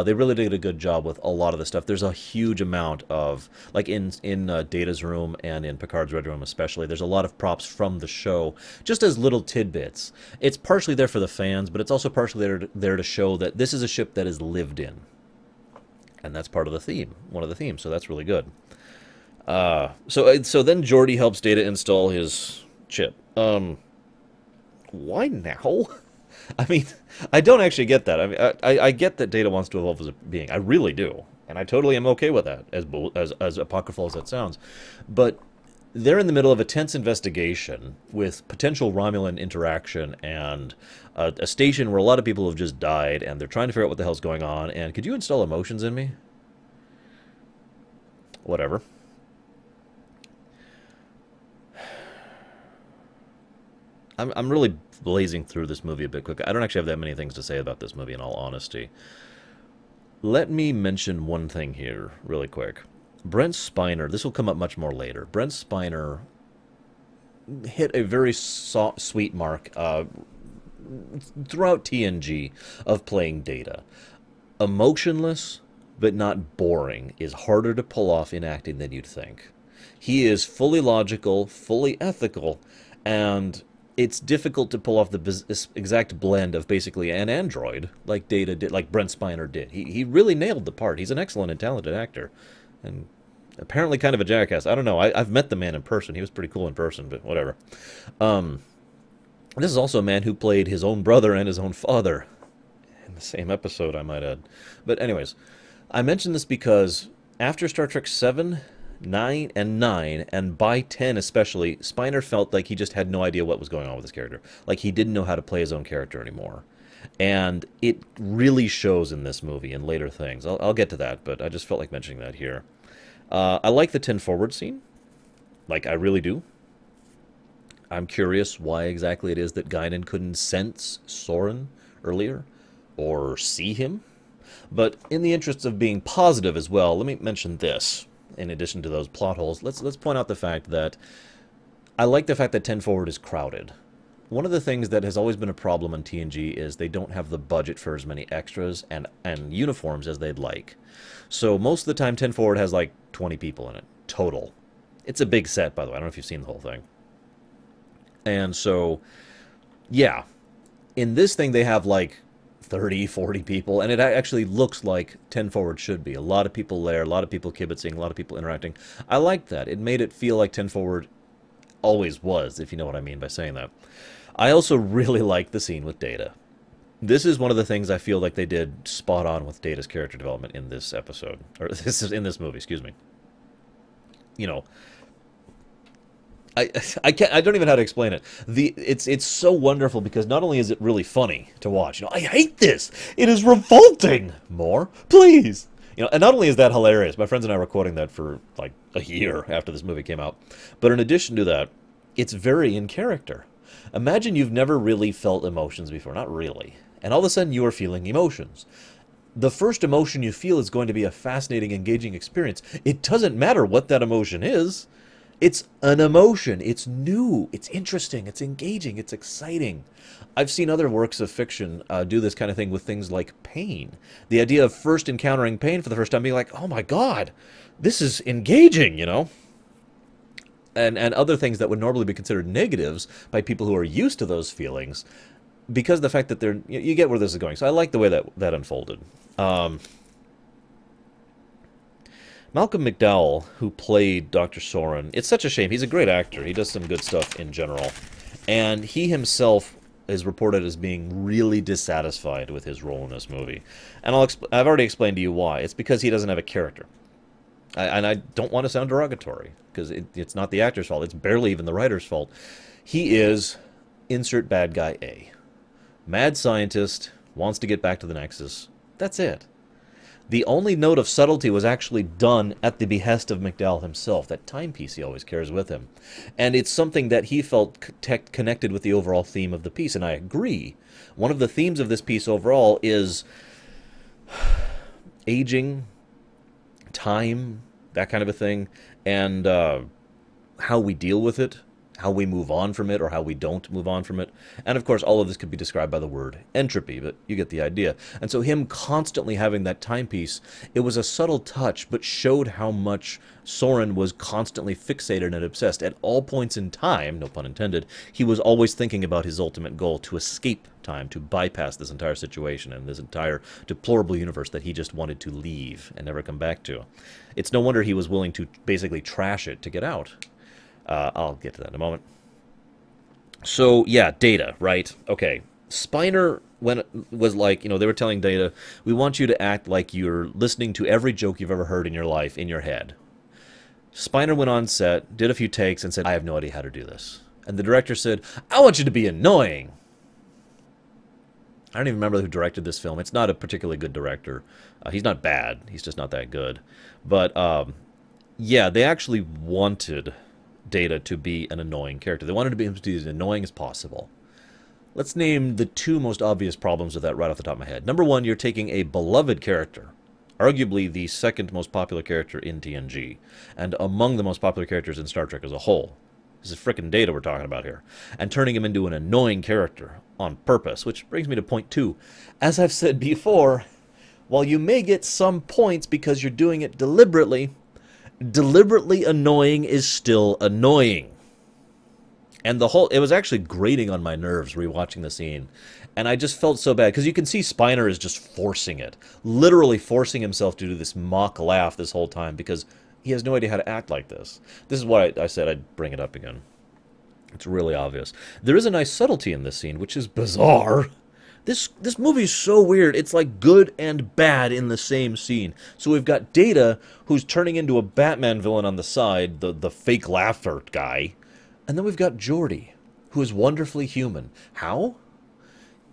They really did a good job with a lot of the stuff. There's a huge amount of, like in Data's room and in Picard's Red Room especially, there's a lot of props from the show, just as little tidbits. It's partially there for the fans, but it's also partially there to show that this is a ship that is lived in. And that's part of the theme, one of the themes, so that's really good. So then Geordi helps Data install his chip. Why now? I mean, I don't actually get that. I mean, I get that Data wants to evolve as a being. I really do. And I totally am okay with that, as apocryphal as that sounds. But they're in the middle of a tense investigation with potential Romulan interaction and a station where a lot of people have just died, and they're trying to figure out what the hell's going on. And could you install emotions in me? Whatever. I'm really blazing through this movie a bit quick. I don't actually have that many things to say about this movie, in all honesty. Let me mention one thing here really quick. Brent Spiner, this will come up much more later. Brent Spiner hit a very sweet mark throughout TNG of playing Data. Emotionless, but not boring, is harder to pull off in acting than you'd think. He is fully logical, fully ethical, and it's difficult to pull off the exact blend of basically an android, like Data did, like Brent Spiner did. He really nailed the part. He's an excellent and talented actor, and apparently kind of a jackass. I don't know. I've met the man in person. He was pretty cool in person, but whatever. This is also a man who played his own brother and his own father in the same episode, I might add. But anyways, I mention this because after Star Trek 7... 9 and 9, and by 10 especially, Spiner felt like he just had no idea what was going on with his character. Like he didn't know how to play his own character anymore. And it really shows in this movie and later things. I'll get to that, but I just felt like mentioning that here. I like the 10 forward scene. Like, I really do. I'm curious why exactly it is that Guinan couldn't sense Soren earlier, or see him. But in the interests of being positive as well, let me mention this. In addition to those plot holes, let's point out the fact that I like the fact that 10 Forward is crowded. One of the things that has always been a problem on TNG is they don't have the budget for as many extras and uniforms as they'd like. So most of the time 10 Forward has like 20 people in it, total. It's a big set, by the way. I don't know if you've seen the whole thing. And so, yeah. In this thing they have like 30, 40 people, and it actually looks like 10 Forward should be. A lot of people there, a lot of people kibitzing, a lot of people interacting. I liked that. It made it feel like 10 Forward always was, if you know what I mean by saying that. I also really like the scene with Data. This is one of the things I feel like they did spot on with Data's character development in this episode, or this is in this movie, excuse me. You know, I don't even know how to explain it. It's so wonderful because not only is it really funny to watch, you know, I hate this. It is revolting. More, please. You know, and not only is that hilarious, my friends and I were quoting that for like a year after this movie came out. But in addition to that, it's very in character. Imagine you've never really felt emotions before, not really, and all of a sudden you are feeling emotions. The first emotion you feel is going to be a fascinating, engaging experience. It doesn't matter what that emotion is. It's an emotion. It's new. It's interesting. It's engaging. It's exciting. I've seen other works of fiction do this kind of thing with things like pain. The idea of first encountering pain for the first time being like, oh my God, this is engaging, you know? And other things that would normally be considered negatives by people who are used to those feelings because of the fact that they're... You get where this is going. So I like the way that unfolded. Malcolm McDowell, who played Dr. Soren, it's such a shame. He's a great actor. He does some good stuff in general. And he himself is reported as being really dissatisfied with his role in this movie. And I've already explained to you why. It's because he doesn't have a character. And I don't want to sound derogatory, because it's not the actor's fault. It's barely even the writer's fault. He is, insert bad guy A. Mad scientist, wants to get back to the Nexus. That's it. The only note of subtlety was actually done at the behest of McDowell himself, that timepiece he always carries with him. And it's something that he felt connected with the overall theme of the piece, and I agree. One of the themes of this piece overall is aging, time, that kind of a thing, and how we deal with it, how we move on from it, or how we don't move on from it. And of course, all of this could be described by the word entropy, but you get the idea. And so him constantly having that timepiece, it was a subtle touch, but showed how much Soren was constantly fixated and obsessed. At all points in time, no pun intended, he was always thinking about his ultimate goal, to escape time, to bypass this entire situation and this entire deplorable universe that he just wanted to leave and never come back to. It's no wonder he was willing to basically trash it to get out. I'll get to that in a moment. So, yeah, Data, right? Okay. Spiner was like, you know, they were telling Data, we want you to act like you're listening to every joke you've ever heard in your life in your head. Spiner went on set, did a few takes, and said, I have no idea how to do this. And the director said, I want you to be annoying. I don't even remember who directed this film. It's not a particularly good director. He's not bad. He's just not that good. But, yeah, they actually wanted Data to be an annoying character. They wanted him to be as annoying as possible. Let's name the two most obvious problems with that right off the top of my head. Number one, you're taking a beloved character, arguably the second most popular character in TNG, and among the most popular characters in Star Trek as a whole. This is frickin' Data we're talking about here. And turning him into an annoying character on purpose, which brings me to point two. As I've said before, while you may get some points because you're doing it deliberately annoying is still annoying. And it was actually grating on my nerves rewatching the scene. And I just felt so bad, because you can see Spiner is just forcing it. Literally forcing himself to do this mock laugh this whole time, because he has no idea how to act like this. This is why I said I'd bring it up again. It's really obvious. There is a nice subtlety in this scene, which is bizarre. This movie is so weird. It's like good and bad in the same scene. So we've got Data, who's turning into a Batman villain on the side, the fake laughter guy. And then we've got Geordi, who is wonderfully human. How?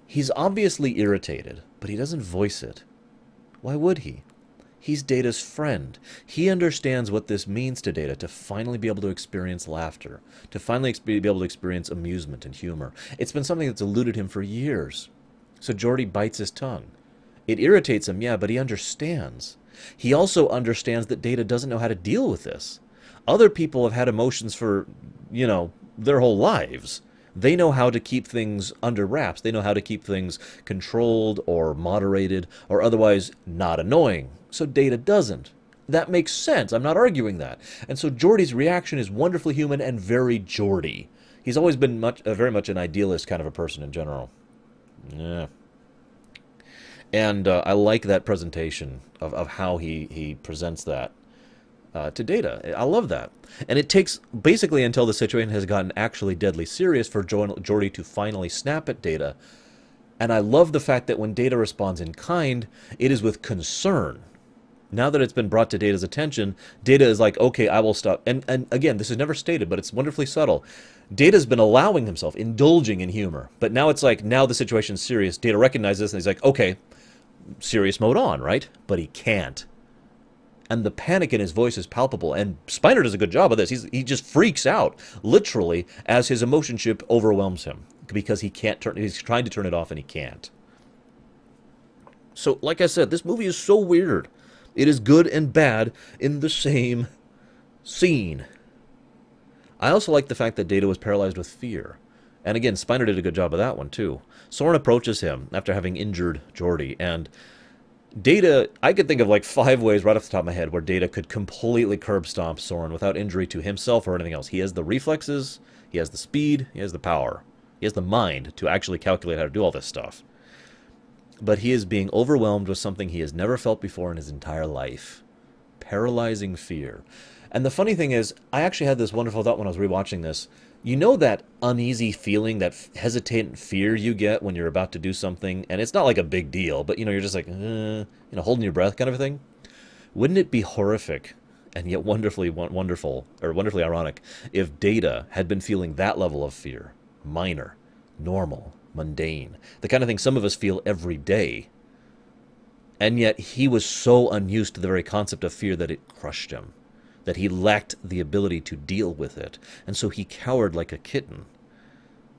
He's obviously irritated, but he doesn't voice it. Why would he? He's Data's friend. He understands what this means to Data, to finally be able to experience laughter, to finally be able to experience amusement and humor. It's been something that's eluded him for years. So Geordi bites his tongue. It irritates him, yeah, but he understands. He also understands that Data doesn't know how to deal with this. Other people have had emotions for, you know, their whole lives. They know how to keep things under wraps. They know how to keep things controlled or moderated or otherwise not annoying. So Data doesn't. That makes sense. I'm not arguing that. And so Geordi's reaction is wonderfully human and very Geordi. He's always been very much an idealist kind of a person in general. Yeah. And I like that presentation of how he presents that to Data. I love that. And it takes basically until the situation has gotten actually deadly serious for Geordi to finally snap at Data. And I love the fact that when Data responds in kind, it is with concern. Now that it's been brought to Data's attention, Data is like, okay, I will stop. And again, this is never stated, but it's wonderfully subtle. Data's been allowing himself, indulging in humor. But now it's like, now the situation's serious. Data recognizes this, and he's like, okay, serious mode on, right? But he can't. And the panic in his voice is palpable. And Spiner does a good job of this. He just freaks out, literally, as his emotion chip overwhelms him. Because he can't turn, he's trying to turn it off, and he can't. So, like I said, this movie is so weird. It is good and bad in the same scene. I also like the fact that Data was paralyzed with fear. And again, Spiner did a good job of that one, too. Soren approaches him after having injured Geordi, and Data, I could think of like 5 ways right off the top of my head where Data could completely curb stomp Soren without injury to himself or anything else. He has the reflexes, he has the speed, he has the power. He has the mind to actually calculate how to do all this stuff. But he is being overwhelmed with something he has never felt before in his entire life. paralyzing fear. And the funny thing is, I actually had this wonderful thought when I was rewatching this. You know that uneasy feeling, that hesitant fear you get when you're about to do something, and it's not like a big deal, but you're just like, holding your breath kind of a thing? Wouldn't it be horrific and yet wonderfully wonderful, or wonderfully ironic, if Data had been feeling that level of fear? Minor, normal, mundane, the kind of thing some of us feel every day. And yet he was so unused to the very concept of fear that it crushed him, that he lacked the ability to deal with it, and so he cowered like a kitten,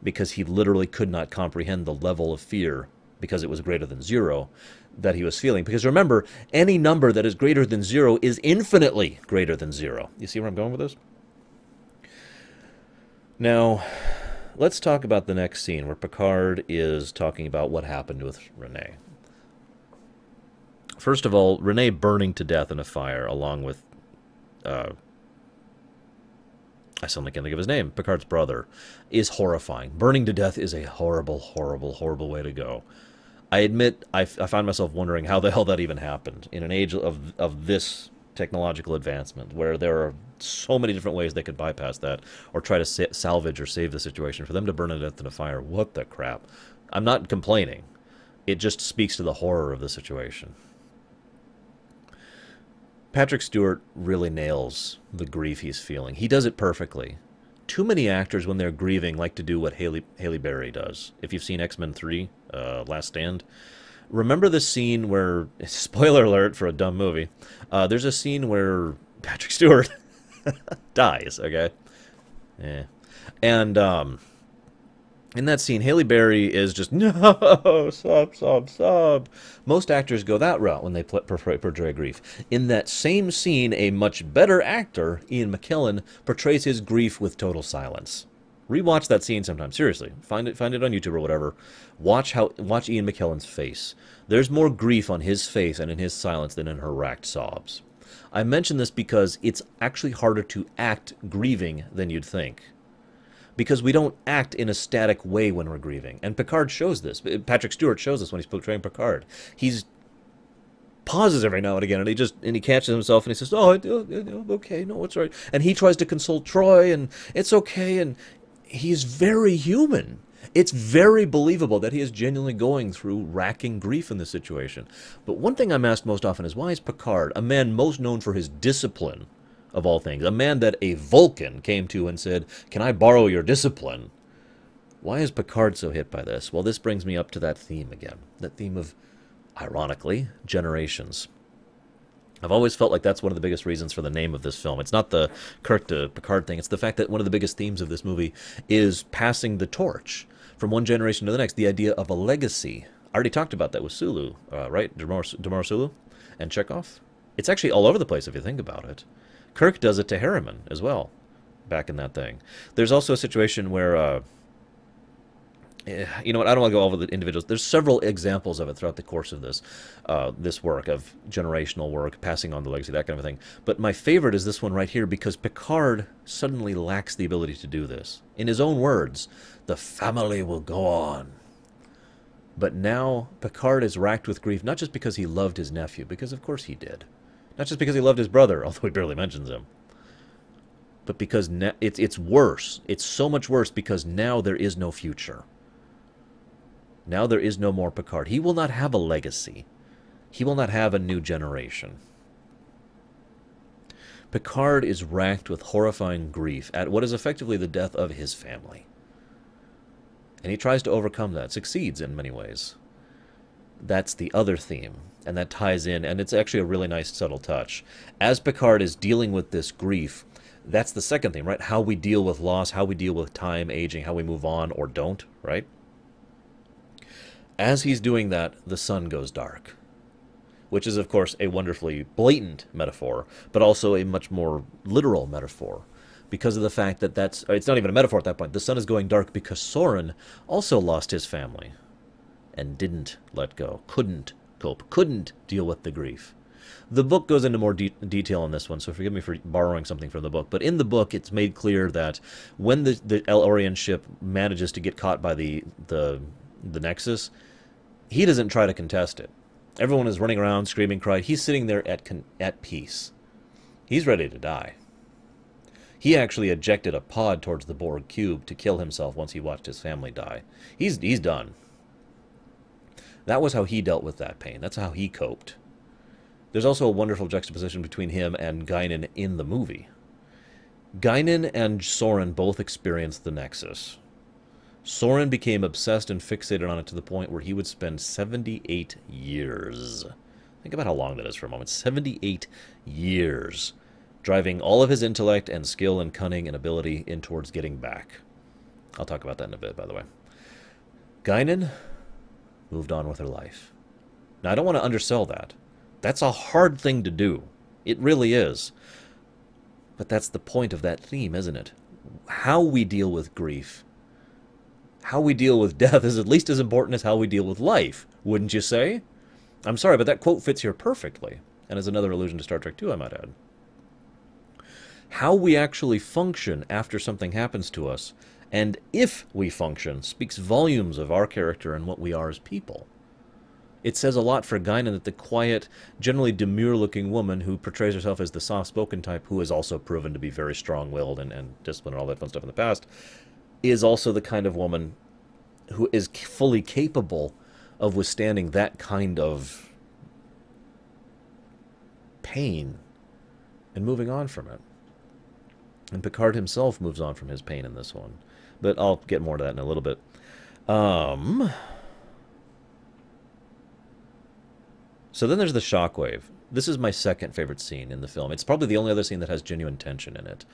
because he literally could not comprehend the level of fear, because it was greater than 0, that he was feeling. Because remember, any number that is greater than 0 is infinitely greater than 0. You see where I'm going with this? Now, let's talk about the next scene, where Picard is talking about what happened with Renee. First of all, Renee burning to death in a fire, along with I suddenly can't think of his name, Picard's brother, is horrifying. Burning to death is a horrible, horrible, horrible way to go. I admit, I find myself wondering how the hell that even happened in an age of this technological advancement, where there are so many different ways they could bypass that, or try to salvage or save the situation. For them to burn to death in a fire, what the crap? I'm not complaining. It just speaks to the horror of the situation. Patrick Stewart really nails the grief he's feeling. He does it perfectly. Too many actors, when they're grieving, like to do what Halle Berry does. If you've seen X-Men 3, Last Stand, remember the scene where, spoiler alert for a dumb movie, there's a scene where Patrick Stewart dies, okay? Yeah. And in that scene, Halle Berry is just, no, sob. Most actors go that route when they portray grief. In that same scene, a much better actor, Ian McKellen, portrays his grief with total silence. Rewatch that scene sometime. Seriously, find it on YouTube or whatever. Watch Ian McKellen's face. There's more grief on his face and in his silence than in her racked sobs. I mention this because it's actually harder to act grieving than you'd think, because we don't act in a static way when we're grieving. And Picard shows this. Patrick Stewart shows this when he's portraying Picard. He's pauses every now and again, and he catches himself, and he says, "Oh, okay, no, it's all right." And he tries to console Troy, and it's okay, and he's very human. It's very believable that he is genuinely going through racking grief in this situation. But one thing I'm asked most often is, why is Picard, a man most known for his discipline, of all things, a man that a Vulcan came to and said, "Can I borrow your discipline?" Why is Picard so hit by this? Well, this brings me up to that theme again. That theme of, ironically, generations. I've always felt like that's one of the biggest reasons for the name of this film. It's not the Kirk to Picard thing. It's the fact that one of the biggest themes of this movie is passing the torch from one generation to the next. The idea of a legacy. I already talked about that with Sulu, right? Damar Sulu and Chekhov. It's actually all over the place if you think about it. Kirk does it to Harriman as well, back in that thing. There's also a situation where, you know what, I don't want to go over the individuals. There's several examples of it throughout the course of this work, of generational work, passing on the legacy, that kind of thing. But my favorite is this one right here, because Picard suddenly lacks the ability to do this. In his own words, the family will go on. But now Picard is racked with grief, not just because he loved his nephew, because of course he did. Not just because he loved his brother, although he barely mentions him, but because it's worse. It's so much worse because now there is no future. Now there is no more Picard. He will not have a legacy. He will not have a new generation. Picard is racked with horrifying grief at what is effectively the death of his family. And he tries to overcome that, succeeds in many ways. That's the other theme, and that ties in, and it's actually a really nice subtle touch. As Picard is dealing with this grief, that's the second theme, right? How we deal with loss, how we deal with time, aging, how we move on or don't, right? As he's doing that, the sun goes dark, which is, of course, a wonderfully blatant metaphor, but also a much more literal metaphor, because of the fact that it's not even a metaphor at that point. The sun is going dark because Soren also lost his family and didn't let go, couldn't cope, couldn't deal with the grief. The book goes into more detail on this one, so forgive me for borrowing something from the book. But in the book, it's made clear that when the El-Orient ship manages to get caught by the Nexus, he doesn't try to contest it. Everyone is running around, screaming, crying. He's sitting there at peace. He's ready to die. He actually ejected a pod towards the Borg cube to kill himself once he watched his family die. He's done. That was how he dealt with that pain. That's how he coped. There's also a wonderful juxtaposition between him and Guinan in the movie. Guinan and Soren both experienced the Nexus. Soren became obsessed and fixated on it to the point where he would spend 78 years. Think about how long that is for a moment. 78 years. Driving all of his intellect and skill and cunning and ability in towards getting back. I'll talk about that in a bit, by the way. Guinan moved on with her life. Now, I don't want to undersell that. That's a hard thing to do. It really is. But that's the point of that theme, isn't it? How we deal with grief, how we deal with death is at least as important as how we deal with life, wouldn't you say? I'm sorry, but that quote fits here perfectly, and is another allusion to Star Trek II, I might add. How we actually function after something happens to us, and if we function, speaks volumes of our character and what we are as people. It says a lot for Guinan that the quiet, generally demure-looking woman who portrays herself as the soft-spoken type, who is also proven to be very strong-willed and disciplined and all that fun stuff in the past, is also the kind of woman who is fully capable of withstanding that kind of pain and moving on from it. And Picard himself moves on from his pain in this one. But I'll get more to that in a little bit. So then there's the shockwave. This is my second favorite scene in the film. It's probably the only other scene that has genuine tension in it.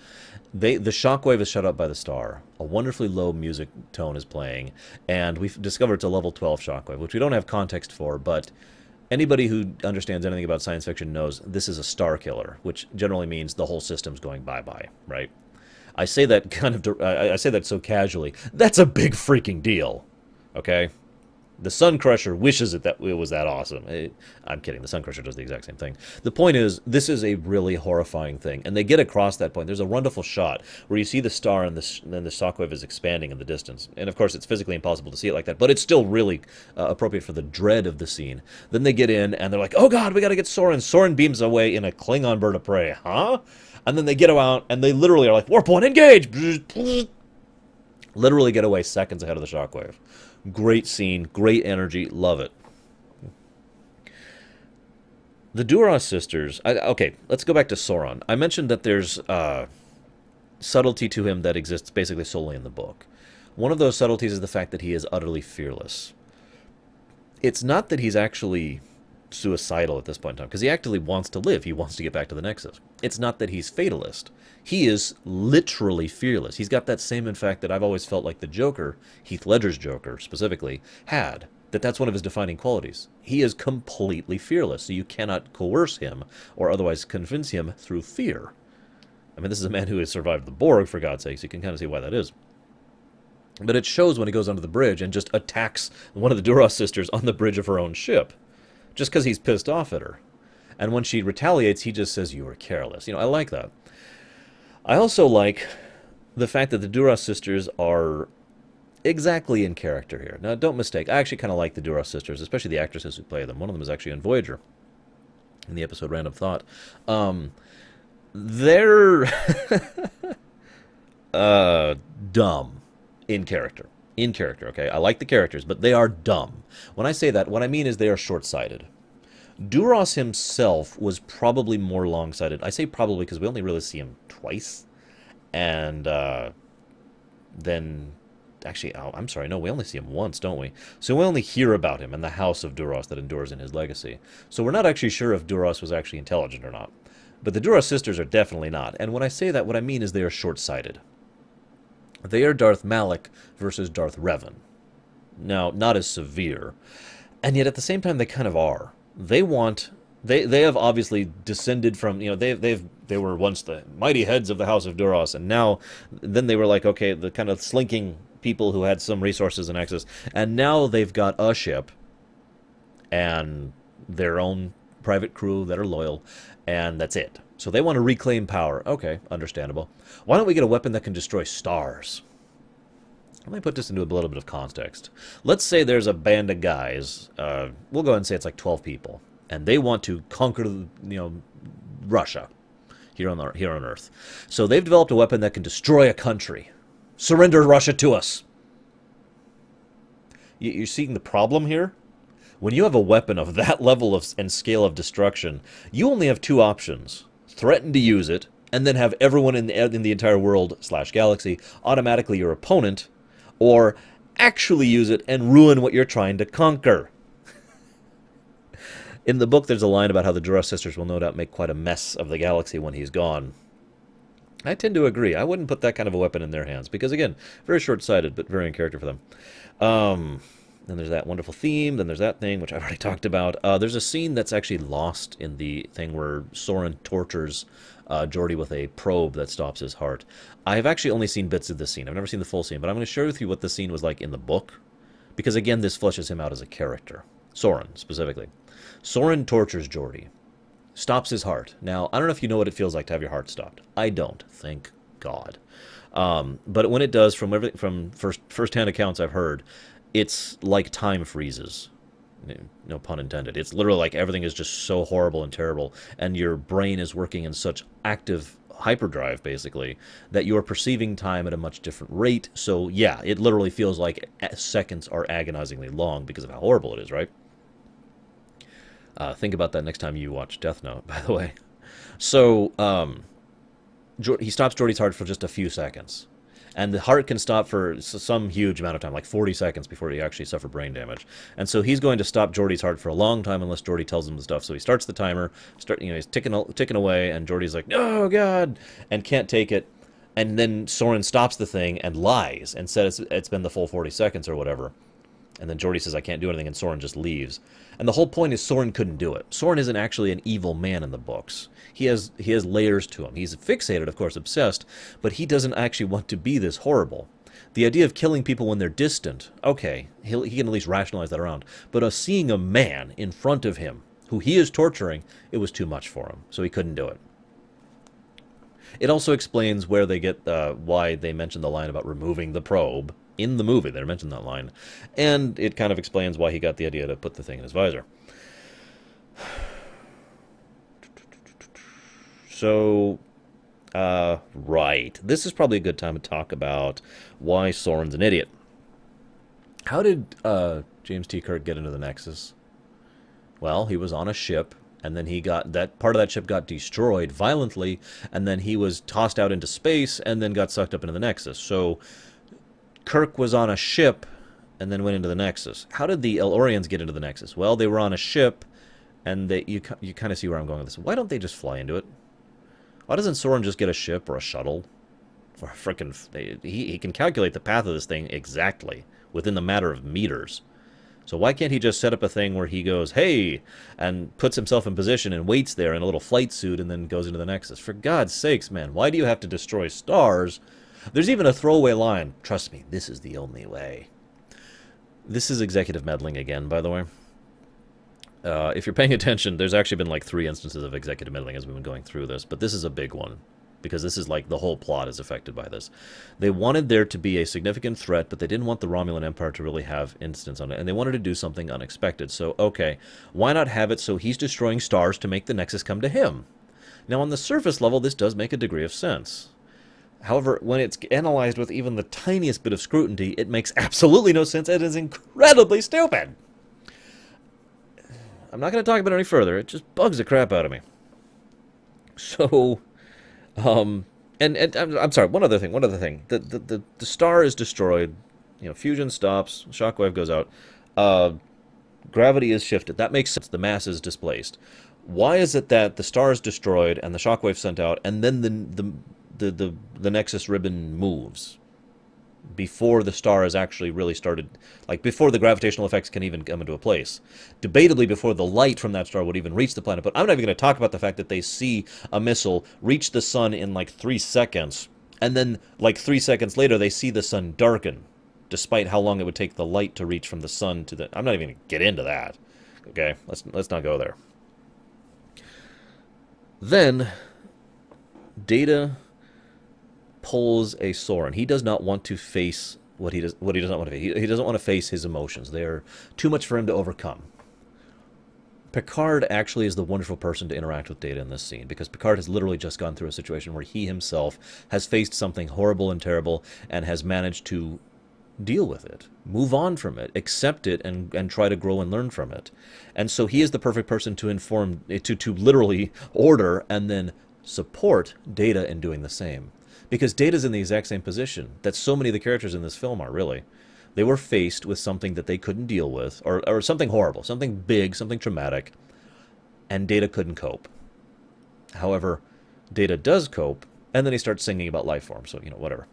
The shockwave is shut up by the star. A wonderfully low music tone is playing, and we've discovered it's a level 12 shockwave, which we don't have context for, but anybody who understands anything about science fiction knows this is a star killer, which generally means the whole system's going bye-bye, right? I say that I say that so casually. That's a big freaking deal, okay? The Sun Crusher wishes that it was that awesome. I'm kidding. The Sun Crusher does the exact same thing. The point is, this is a really horrifying thing, and they get across that point. There's a wonderful shot where you see the star and then the shockwave is expanding in the distance. And, of course, it's physically impossible to see it like that, but it's still really appropriate for the dread of the scene. Then they get in, and they're like, oh, God, we got to get Soren. Soren beams away in a Klingon bird of prey. Huh? And then they get out, and they literally are like, warp one, engage! Literally get away seconds ahead of the shockwave. Great scene, great energy, love it. The Duras Sisters... okay, let's go back to Soren. I mentioned that there's subtlety to him that exists basically solely in the book. One of those subtleties is the fact that he is utterly fearless. It's not that he's actually suicidal at this point in time, because he actively wants to live. He wants to get back to the Nexus. It's not that he's fatalist. He is literally fearless. He's got that same, in fact, that I've always felt like the Joker, Heath Ledger's Joker specifically, had. That's one of his defining qualities. He is completely fearless, so you cannot coerce him or otherwise convince him through fear. I mean, this is a man who has survived the Borg, for God's sake, so you can kind of see why that is. But it shows when he goes onto the bridge and just attacks one of the Duras sisters on the bridge of her own ship, just because he's pissed off at her. And when she retaliates, he just says, you were careless. You know, I like that. I also like the fact that the Duras sisters are exactly in character here. Now, don't mistake. I actually kind of like the Duras sisters, especially the actresses who play them. One of them is actually in Voyager, in the episode Random Thought. They're dumb in character. In character, okay? I like the characters, but they are dumb. When I say that, what I mean is they are short-sighted. Duras himself was probably more long-sighted. I say probably because we only really see him twice. And then... Actually, oh, I'm sorry, no, we only see him once, don't we? So we only hear about him and the house of Duras that endures in his legacy. So we're not actually sure if Duras was actually intelligent or not. But the Duras sisters are definitely not. And when I say that, what I mean is they are short-sighted. They are Darth Malak versus Darth Revan. Now, not as severe. And yet at the same time, they kind of are. They want... They have obviously descended from, you know, they were once the mighty heads of the House of Duras, and now, then they were like, okay, the kind of slinking people who had some resources and access, and now they've got a ship, and their own private crew that are loyal, and that's it. So they want to reclaim power. Okay, understandable. Why don't we get a weapon that can destroy stars? Let me put this into a little bit of context. Let's say there's a band of guys, we'll go ahead and say it's like 12 people, and they want to conquer, you know, Russia. here on Earth. So they've developed a weapon that can destroy a country. Surrender Russia to us. You're seeing the problem here? When you have a weapon of that level and scale of destruction, you only have two options. Threaten to use it, and then have everyone in the entire world / galaxy automatically your opponent, or actually use it and ruin what you're trying to conquer. In the book, there's a line about how the Duras Sisters will no doubt make quite a mess of the galaxy when he's gone. I tend to agree. I wouldn't put that kind of a weapon in their hands, because again, very short-sighted, but very in character for them. Then there's that wonderful theme, then there's that thing, which I've already talked about. There's a scene that's actually lost in the thing where Soren tortures Geordi with a probe that stops his heart. I've actually only seen bits of this scene. I've never seen the full scene, but I'm going to share with you what the scene was like in the book, because again, this fleshes him out as a character. Soren, specifically. Soren tortures Geordi, stops his heart. Now, I don't know if you know what it feels like to have your heart stopped. I don't, thank God. But when it does, from first-hand accounts I've heard, it's like time freezes. No pun intended. It's literally like everything is just so horrible and terrible, and your brain is working in such active hyperdrive, basically, that you're perceiving time at a much different rate. So, yeah, it literally feels like seconds are agonizingly long because of how horrible it is, right? Think about that next time you watch Death Note, by the way. So, he stops Geordi's heart for just a few seconds. And the heart can stop for some huge amount of time, like 40 seconds before you actually suffer brain damage. And so he's going to stop Geordi's heart for a long time unless Geordi tells him the stuff. So he starts the timer, he's ticking away, and Geordi's like, "No, God," and can't take it. And then Soren stops the thing and lies and says it's been the full 40 seconds or whatever. And then Geordi says, "I can't do anything," and Soren just leaves. And the whole point is Soren couldn't do it. Soren isn't actually an evil man in the books. He has layers to him. He's fixated, of course, obsessed, but he doesn't actually want to be this horrible. The idea of killing people when they're distant, okay, he can at least rationalize that around. But seeing a man in front of him, who he is torturing, it was too much for him, so he couldn't do it. It also explains where they get why they mentioned the line about removing the probe. In the movie, they mentioned that line. And it kind of explains why he got the idea to put the thing in his visor. So, right. This is probably a good time to talk about why Soren's an idiot. How did James T. Kirk get into the Nexus? Well, he was on a ship, and then that part of that ship got destroyed violently, and then he was tossed out into space, and then got sucked up into the Nexus. So Kirk was on a ship and then went into the Nexus. How did the Elorians get into the Nexus? Well, they were on a ship, and you kind of see where I'm going with this. Why don't they just fly into it? Why doesn't Soren just get a ship or a shuttle? Or a frickin' he can calculate the path of this thing exactly within the matter of meters. So why can't he just set up a thing where he goes, "Hey," and puts himself in position and waits there in a little flight suit and then goes into the Nexus? For God's sakes, man, why do you have to destroy stars? There's even a throwaway line. "Trust me, this is the only way." This is executive meddling again, by the way. If you're paying attention, there's actually been like 3 instances of executive meddling as we've been going through this, but this is a big one, because this is like the whole plot is affected by this. They wanted there to be a significant threat, but they didn't want the Romulan Empire to really have instance on it, and they wanted to do something unexpected. So, okay, why not have it so he's destroying stars to make the Nexus come to him? Now, on the surface level, this does make a degree of sense. However, when it's analyzed with even the tiniest bit of scrutiny, it makes absolutely no sense. It is incredibly stupid. I'm not going to talk about it any further. It just bugs the crap out of me. So, and I'm sorry, one other thing. The star is destroyed. You know, fusion stops. Shockwave goes out. Gravity is shifted. That makes sense. The mass is displaced. Why is it that the star is destroyed and the shockwave sent out, and then the Nexus ribbon moves before the star has actually really started, like before the gravitational effects can even come into a place? Debatably before the light from that star would even reach the planet. But I'm not even going to talk about the fact that they see a missile reach the sun in like 3 seconds, and then like 3 seconds later they see the sun darken, despite how long it would take the light to reach from the sun to the... I'm not even going to get into that. Okay, let's not go there. Then Data pulls a Soren. He does not want to face what he does not want to face. He doesn't want to face his emotions. They are too much for him to overcome. Picard actually is the wonderful person to interact with Data in this scene, because Picard has literally just gone through a situation where he himself has faced something horrible and terrible and has managed to deal with it, move on from it, accept it, and try to grow and learn from it. And so he is the perfect person to inform, to literally order and then support Data in doing the same. Because Data's in the exact same position that so many of the characters in this film are, really. They were faced with something that they couldn't deal with, or something horrible, something big, something traumatic, and Data couldn't cope. However, Data does cope, and then he starts singing about life form, so, you know, whatever.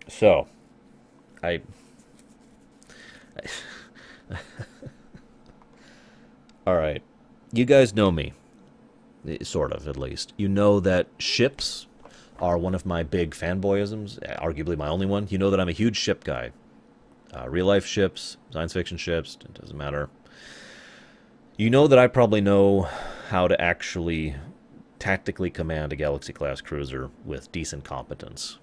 So, Alright, you guys know me, sort of, at least. You know that ships are one of my big fanboyisms, arguably my only one. You know that I'm a huge ship guy. Real-life ships, science fiction ships, it doesn't matter. You know that I probably know how to actually tactically command a Galaxy-class cruiser with decent competence.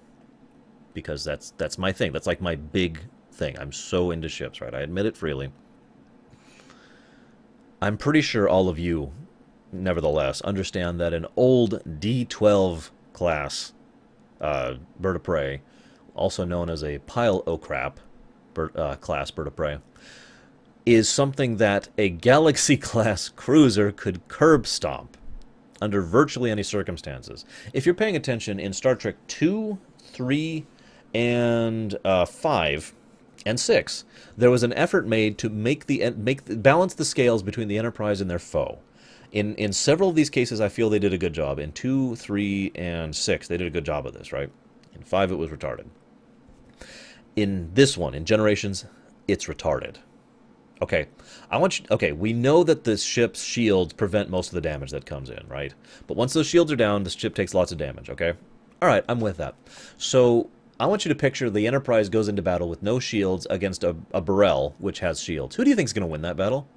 Because that's my thing. That's like my big thing. I'm so into ships, right? I admit it freely. I'm pretty sure all of you, nevertheless, understand that an old D-12 class bird of prey, also known as a pile o' crap class bird of prey, is something that a Galaxy-class cruiser could curb stomp under virtually any circumstances. If you're paying attention, in Star Trek 2, 3, and 5, and 6, there was an effort made to balance the scales between the Enterprise and their foe. In several of these cases, I feel they did a good job. In 2, 3, and 6, they did a good job of this, right? In 5, it was retarded. In this one, in Generations, it's retarded. Okay, okay, we know that the ship's shields prevent most of the damage that comes in, right? But once those shields are down, the ship takes lots of damage, okay? Alright, I'm with that. So, I want you to picture the Enterprise goes into battle with no shields against a Burrell, which has shields. Who do you think is going to win that battle?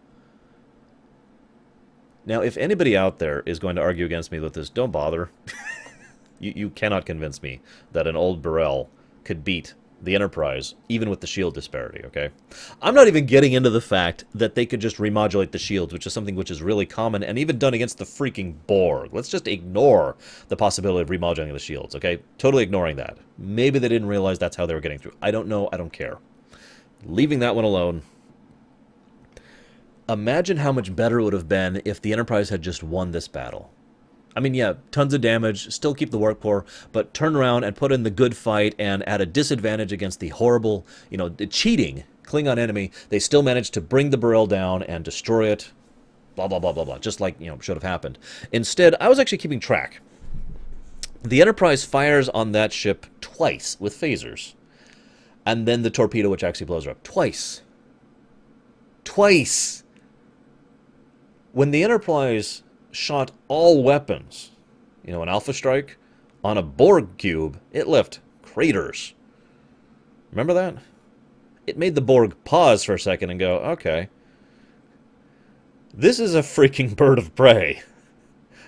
Now, if anybody out there is going to argue against me with this, don't bother. You cannot convince me that an old Burrell could beat the Enterprise, even with the shield disparity, okay? I'm not even getting into the fact that they could just remodulate the shields, which is something which is really common, and even done against the freaking Borg. Let's just ignore the possibility of remodulating the shields, okay? Totally ignoring that. Maybe they didn't realize that's how they were getting through. I don't know. I don't care. Leaving that one alone. Imagine how much better it would have been if the Enterprise had just won this battle. I mean, yeah, tons of damage, still keep the warp core, but turn around and put in the good fight, and at a disadvantage against the horrible, you know, the cheating Klingon enemy, they still managed to bring the Burrell down and destroy it, blah, blah, blah, blah, blah, just like, you know, should have happened. Instead, I was actually keeping track. The Enterprise fires on that ship twice with phasers, and then the torpedo, which actually blows her up. Twice. Twice! When the Enterprise shot all weapons, you know, an Alpha Strike, on a Borg cube, it left craters. Remember that? It made the Borg pause for a second and go, okay, this is a freaking bird of prey.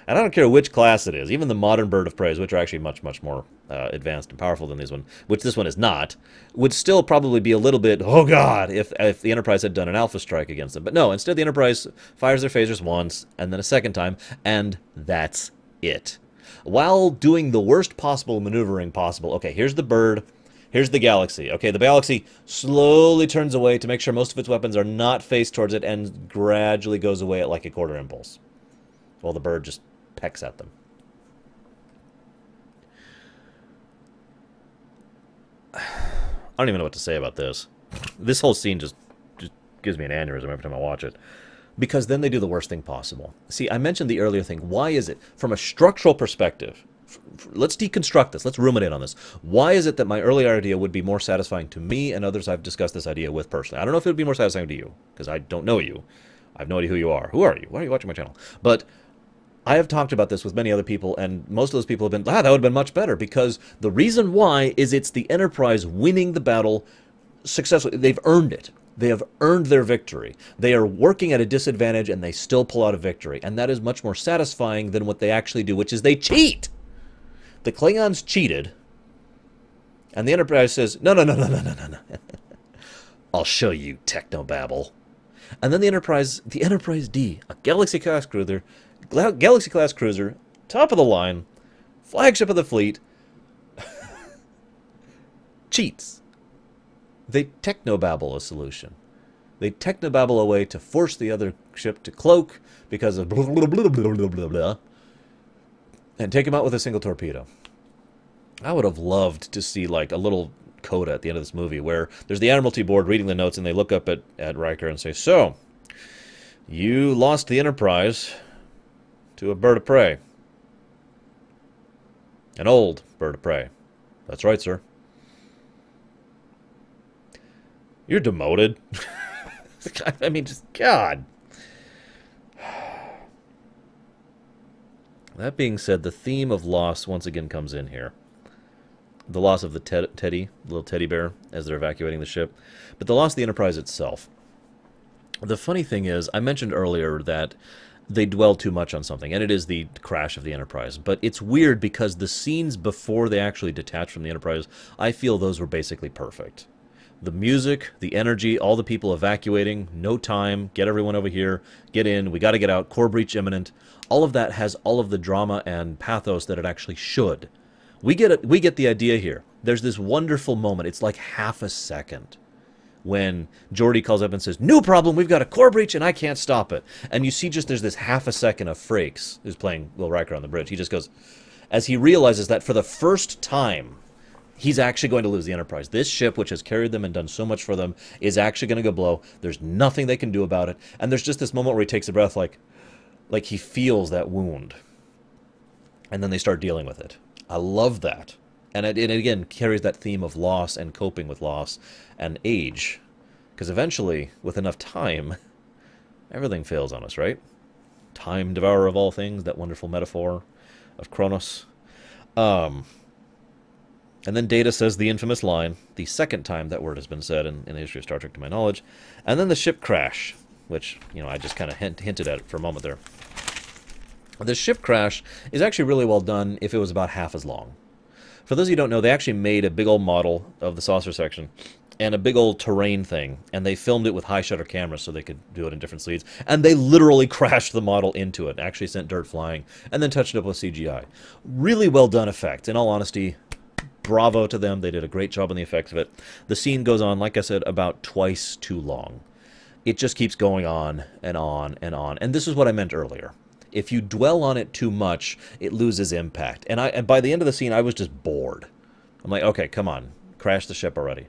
And I don't care which class it is, even the modern bird of preys, which are actually much, much more advanced and powerful than this one, which this one is not, would still probably be a little bit, oh god, if the Enterprise had done an Alpha Strike against them. But no, instead the Enterprise fires their phasers once, and then a second time, and that's it. While doing the worst possible maneuvering possible. Okay, here's the bird, here's the Galaxy. Okay, the Galaxy slowly turns away to make sure most of its weapons are not faced towards it, and gradually goes away at like a quarter impulse. While the bird just pecks at them. I don't even know what to say about this. This whole scene just gives me an aneurysm every time I watch it. Because then they do the worst thing possible. See, I mentioned the earlier thing. Why is it, from a structural perspective, let's deconstruct this, let's ruminate on this. Why is it that my earlier idea would be more satisfying to me and others I've discussed this idea with personally? I don't know if it would be more satisfying to you, because I don't know you. I have no idea who you are. Who are you? Why are you watching my channel? But I have talked about this with many other people, and most of those people have been, that would have been much better, because the reason why is it's the Enterprise winning the battle successfully. They've earned it. They have earned their victory. They are working at a disadvantage, and they still pull out a victory. And that is much more satisfying than what they actually do, which is they cheat. The Klingons cheated, and the Enterprise says, no, no, no, no, no, no, no, no. I'll show you, technobabble. And then the Enterprise D, a Galaxy-class cruiser, top of the line, flagship of the fleet, cheats. They technobabble a solution. They technobabble a way to force the other ship to cloak because of blah, blah, blah, blah, blah, blah, blah, and take him out with a single torpedo. I would have loved to see like a little coda at the end of this movie where there's the Admiralty board reading the notes and they look up at Riker and say, "So, you lost the Enterprise to a bird of prey. An old bird of prey." "That's right, sir." "You're demoted." I mean, just, God. That being said, the theme of loss once again comes in here. The loss of the teddy, little teddy bear, as they're evacuating the ship. But the loss of the Enterprise itself. The funny thing is, I mentioned earlier that they dwell too much on something, and it is the crash of the Enterprise. But it's weird because the scenes before they actually detach from the Enterprise, I feel those were basically perfect. The music, the energy, all the people evacuating, no time, get everyone over here, get in, we got to get out, core breach imminent. All of that has all of the drama and pathos that it actually should. We get the idea here. There's this wonderful moment, it's like half a second, when Geordi calls up and says, "New problem, we've got a core breach and I can't stop it." And you see just there's this half a second of Frakes, who's playing Will Riker on the bridge. He just goes, as he realizes that for the first time, he's actually going to lose the Enterprise. This ship, which has carried them and done so much for them, is actually going to go blow. There's nothing they can do about it. And there's just this moment where he takes a breath like he feels that wound. And then they start dealing with it. I love that. And it again carries that theme of loss and coping with loss and age. Because eventually, with enough time, everything fails on us, right? Time, devourer of all things, that wonderful metaphor of Kronos. And then Data says the infamous line, the second time that word has been said in the history of Star Trek to my knowledge. And then the ship crash, which, you know, I just kind of hinted at it for a moment there. The ship crash is actually really well done if it was about half as long. For those of you who don't know, they actually made a big old model of the saucer section and a big old terrain thing, and they filmed it with high shutter cameras so they could do it in different speeds, and they literally crashed the model into it, actually sent dirt flying, and then touched it up with CGI. Really well done effect. In all honesty, bravo to them. They did a great job on the effects of it. The scene goes on, like I said, about twice too long. It just keeps going on and on and on. And this is what I meant earlier. If you dwell on it too much, it loses impact. And by the end of the scene, I was just bored. I'm like, okay, come on. Crash the ship already.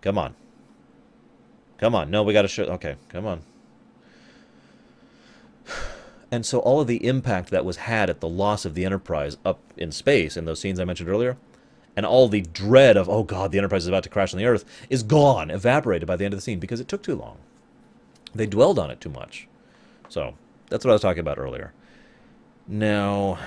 Come on. Come on. No, we got to show... Okay, come on. And so all of the impact that was had at the loss of the Enterprise up in space, in those scenes I mentioned earlier, and all the dread of, oh god, the Enterprise is about to crash on the Earth, is gone, evaporated by the end of the scene, because it took too long. They dwelled on it too much. So, that's what I was talking about earlier. Now,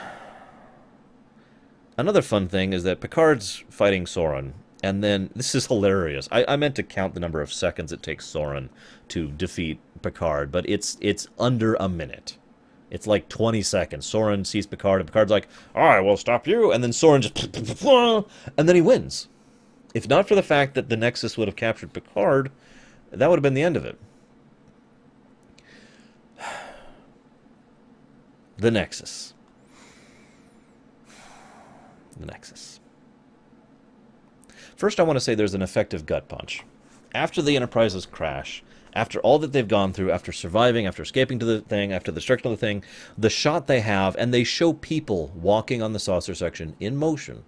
another fun thing is that Picard's fighting Soren, and then, this is hilarious. I meant to count the number of seconds it takes Soren to defeat Picard, but it's under a minute. It's like 20 seconds. Soren sees Picard, and Picard's like, "I will stop you," and then Soren just... and then he wins. If not for the fact that the Nexus would have captured Picard, that would have been the end of it. The Nexus. The Nexus. First, I want to say there's an effective gut punch. After the Enterprise's crash, after all that they've gone through, after surviving, after escaping to the thing, after the destruction of the thing, the shot they have, and they show people walking on the saucer section in motion,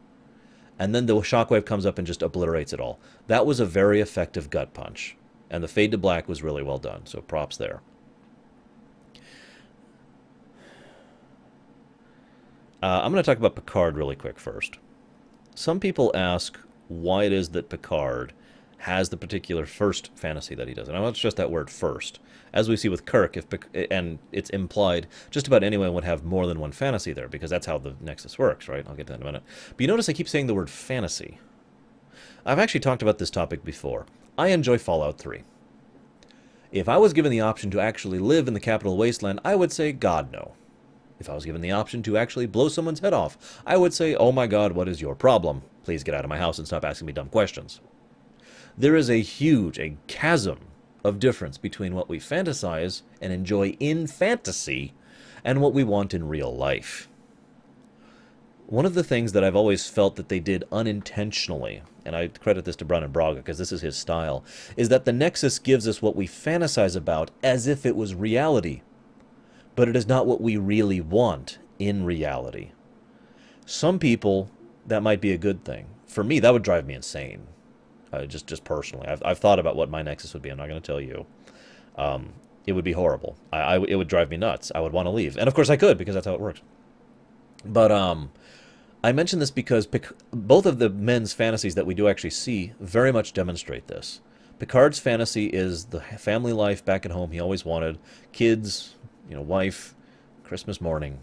and then the shockwave comes up and just obliterates it all. That was a very effective gut punch, and the fade to black was really well done, so props there. I'm going to talk about Picard really quick first. Some people ask why it is that Picard has the particular first fantasy that he does. And I want to stress that word first. As we see with Kirk, and it's implied, just about anyone would have more than one fantasy there, because that's how the Nexus works, right? I'll get to that in a minute. But you notice I keep saying the word fantasy. I've actually talked about this topic before. I enjoy Fallout 3. If I was given the option to actually live in the capital wasteland, I would say, God, no. If I was given the option to actually blow someone's head off, I would say, oh my god, what is your problem? Please get out of my house and stop asking me dumb questions. There is a chasm of difference between what we fantasize and enjoy in fantasy and what we want in real life. One of the things that I've always felt that they did unintentionally, and I credit this to Brannon Braga because this is his style, is that the Nexus gives us what we fantasize about as if it was reality. But it is not what we really want in reality. Some people, that might be a good thing. For me, that would drive me insane. Just personally. I've thought about what my Nexus would be. I'm not going to tell you. It would be horrible. It would drive me nuts. I would want to leave. And of course I could, because that's how it works. But I mention this because both of the men's fantasies that we do actually see very much demonstrate this. Picard's fantasy is the family life back at home he always wanted. Kids, wife, Christmas morning.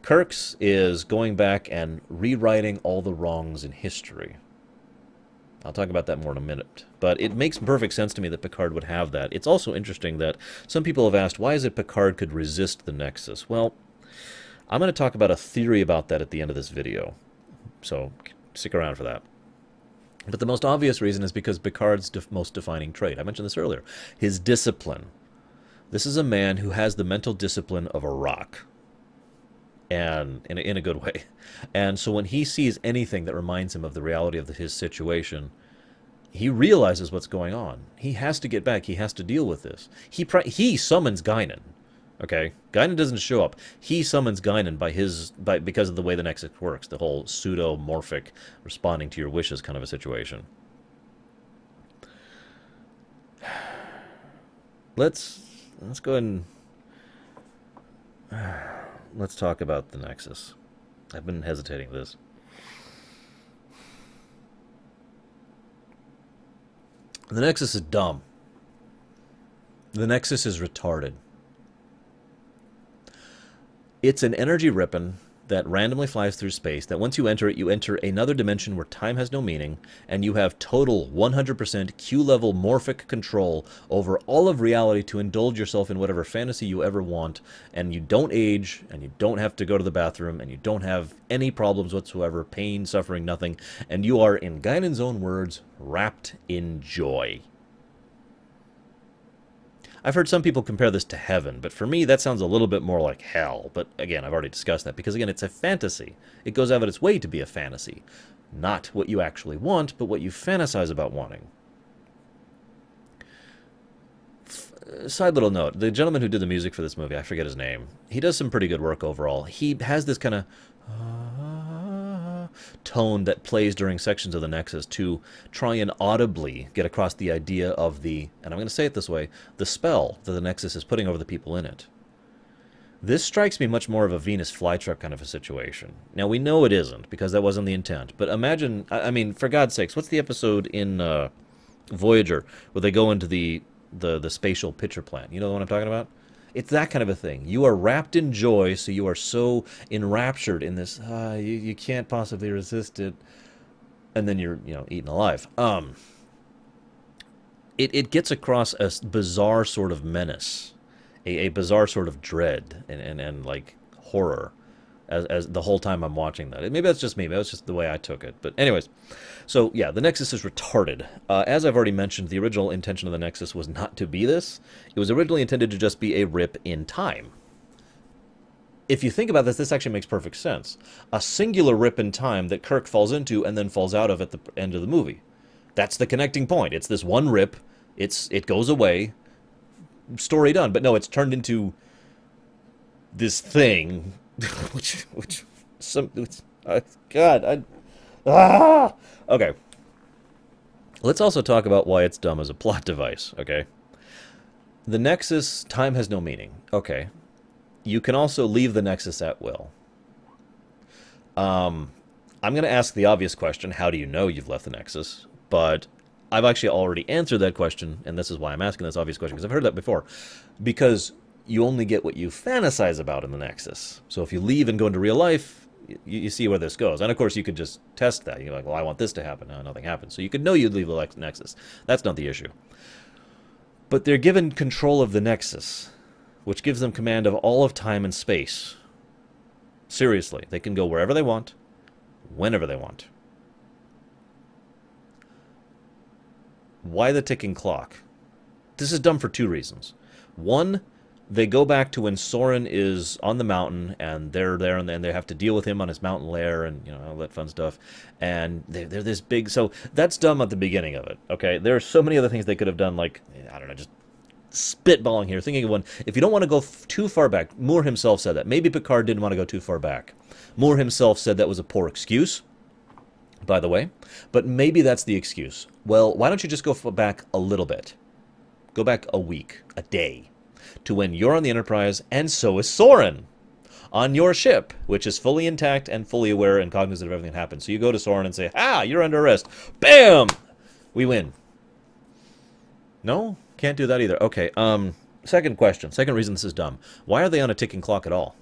Kirk's is going back and rewriting all the wrongs in history. I'll talk about that more in a minute. But it makes perfect sense to me that Picard would have that. It's also interesting that some people have asked, why is it Picard could resist the Nexus? Well, I'm going to talk about a theory about that at the end of this video. So stick around for that. But the most obvious reason is because Picard's most defining trait. I mentioned this earlier. His discipline. This is a man who has the mental discipline of a rock. And in a good way. And so when he sees anything that reminds him of the reality of his situation, he realizes what's going on. He has to get back. He has to deal with this. He summons Guinan. Okay? Guinan doesn't show up. He summons Guinan because of the way the Nexus works. The whole pseudo-morphic responding to your wishes kind of a situation. Let's go ahead and... Let's talk about the Nexus. I've been hesitating with this. The Nexus is dumb. The Nexus is retarded. It's an energy ribbon that randomly flies through space, that once you enter it, you enter another dimension where time has no meaning, and you have total 100% Q-level morphic control over all of reality to indulge yourself in whatever fantasy you ever want, and you don't age, and you don't have to go to the bathroom, and you don't have any problems whatsoever, pain, suffering, nothing, and you are, in Guinan's own words, wrapped in joy. I've heard some people compare this to heaven, but for me that sounds a little bit more like hell. But again, I've already discussed that, because again, it's a fantasy. It goes out of its way to be a fantasy. Not what you actually want, but what you fantasize about wanting. Side little note, the gentleman who did the music for this movie, I forget his name, he does some pretty good work overall. He has this kind of tone that plays during sections of the Nexus to try and audibly get across the idea of the, and I'm going to say it this way, the spell that the Nexus is putting over the people in it. This strikes me much more of a Venus flytrap kind of a situation. Now, we know it isn't, because that wasn't the intent, but imagine, I mean, for God's sakes, what's the episode in Voyager where they go into the spatial pitcher plant? You know what I'm talking about? It's that kind of a thing. You are wrapped in joy, so you are so enraptured in this, you can't possibly resist it, and then you're, eaten alive. It gets across a bizarre sort of menace, a bizarre sort of dread, and like, horror, as the whole time I'm watching that. Maybe that's just me, maybe that's just the way I took it. But anyways, so yeah, the Nexus is retarded. As I've already mentioned, the original intention of the Nexus was not to be this. It was originally intended to just be a rip in time. If you think about this, this actually makes perfect sense. A singular rip in time that Kirk falls into and then falls out of at the end of the movie. That's the connecting point. It's this one rip, it goes away, story done. But no, it's turned into this thing... Okay. Let's also talk about why it's dumb as a plot device, okay? The Nexus, time has no meaning. Okay. You can also leave the Nexus at will. I'm going to ask the obvious question, how do you know you've left the Nexus? But I've actually already answered that question, and this is why I'm asking this obvious question, because I've heard that before. Because you only get what you fantasize about in the Nexus. So if you leave and go into real life, you see where this goes. And of course, you could just test that. You're like, well, I want this to happen. No, nothing happens. So you could know you'd leave the Nexus. That's not the issue. But they're given control of the Nexus, which gives them command of all of time and space. Seriously, they can go wherever they want, whenever they want. Why the ticking clock? This is dumb for two reasons. One, they go back to when Soren is on the mountain, and they're there, and then they have to deal with him on his mountain lair, and you know all that fun stuff. And they're this big, so that's dumb at the beginning of it. Okay, there are so many other things they could have done, like I don't know, just spitballing here, thinking of one. If you don't want to go too far back, Moore himself said that. Maybe Picard didn't want to go too far back. Moore himself said that was a poor excuse, by the way, but maybe that's the excuse. Well, why don't you just go back a little bit? Go back a week, a day, to when you're on the Enterprise, and so is Soren on your ship, which is fully intact and fully aware and cognizant of everything that happened. So you go to Soren and say, "Ah, you're under arrest." Bam! We win. No? Can't do that either. Okay, second question. Second reason this is dumb. Why are they on a ticking clock at all?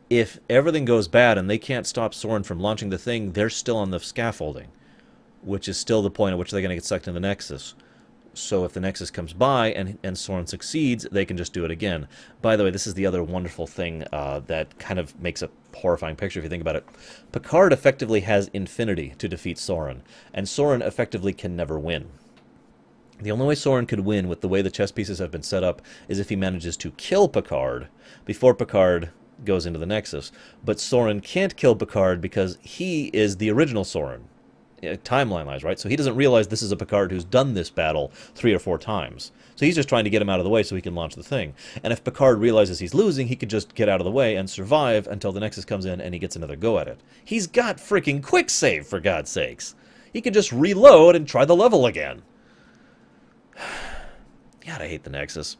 If everything goes bad and they can't stop Soren from launching the thing, they're still on the scaffolding, which is still the point at which they're going to get sucked in the Nexus. So if the Nexus comes by and Soren succeeds, they can just do it again. By the way, this is the other wonderful thing that kind of makes a horrifying picture if you think about it. Picard effectively has infinity to defeat Soren, and Soren effectively can never win. The only way Soren could win with the way the chess pieces have been set up is if he manages to kill Picard before Picard goes into the Nexus. But Soren can't kill Picard because he is the original Soren, timeline-wise, right? So he doesn't realize this is a Picard who's done this battle 3 or 4 times. So he's just trying to get him out of the way so he can launch the thing. And if Picard realizes he's losing, he could just get out of the way and survive until the Nexus comes in and he gets another go at it. He's got freaking quick save, for God's sakes. He could just reload and try the level again. God, I hate the Nexus.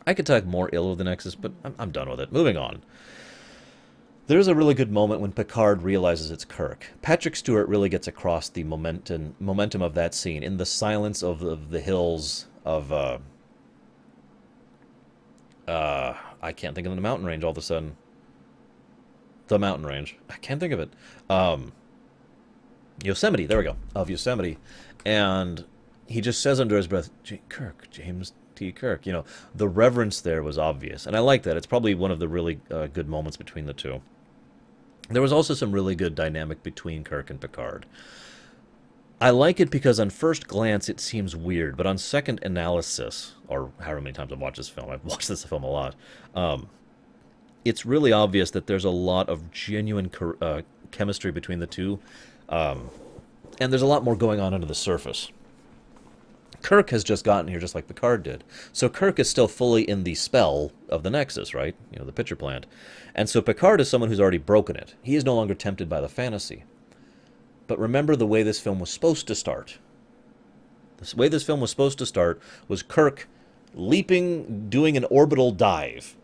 I could talk more ill of the Nexus, but I'm done with it. Moving on. There's a really good moment when Picard realizes it's Kirk. Patrick Stewart really gets across the momentum of that scene in the silence of the hills of... I can't think of the mountain range all of a sudden. The mountain range. I can't think of it. Yosemite, there we go. Of Yosemite. And he just says under his breath, Kirk, James T. Kirk. You know, the reverence there was obvious. And I like that. It's probably one of the really good moments between the two. There was also some really good dynamic between Kirk and Picard. I like it because on first glance it seems weird, but on second analysis, or however many times I've watched this film, I've watched this film a lot, it's really obvious that there's a lot of genuine chemistry between the two, and there's a lot more going on under the surface. Kirk has just gotten here just like Picard did. So Kirk is still fully in the spell of the Nexus, right? You know, the pitcher plant. And so Picard is someone who's already broken it. He is no longer tempted by the fantasy. But remember the way this film was supposed to start. The way this film was supposed to start was Kirk leaping, doing an orbital dive.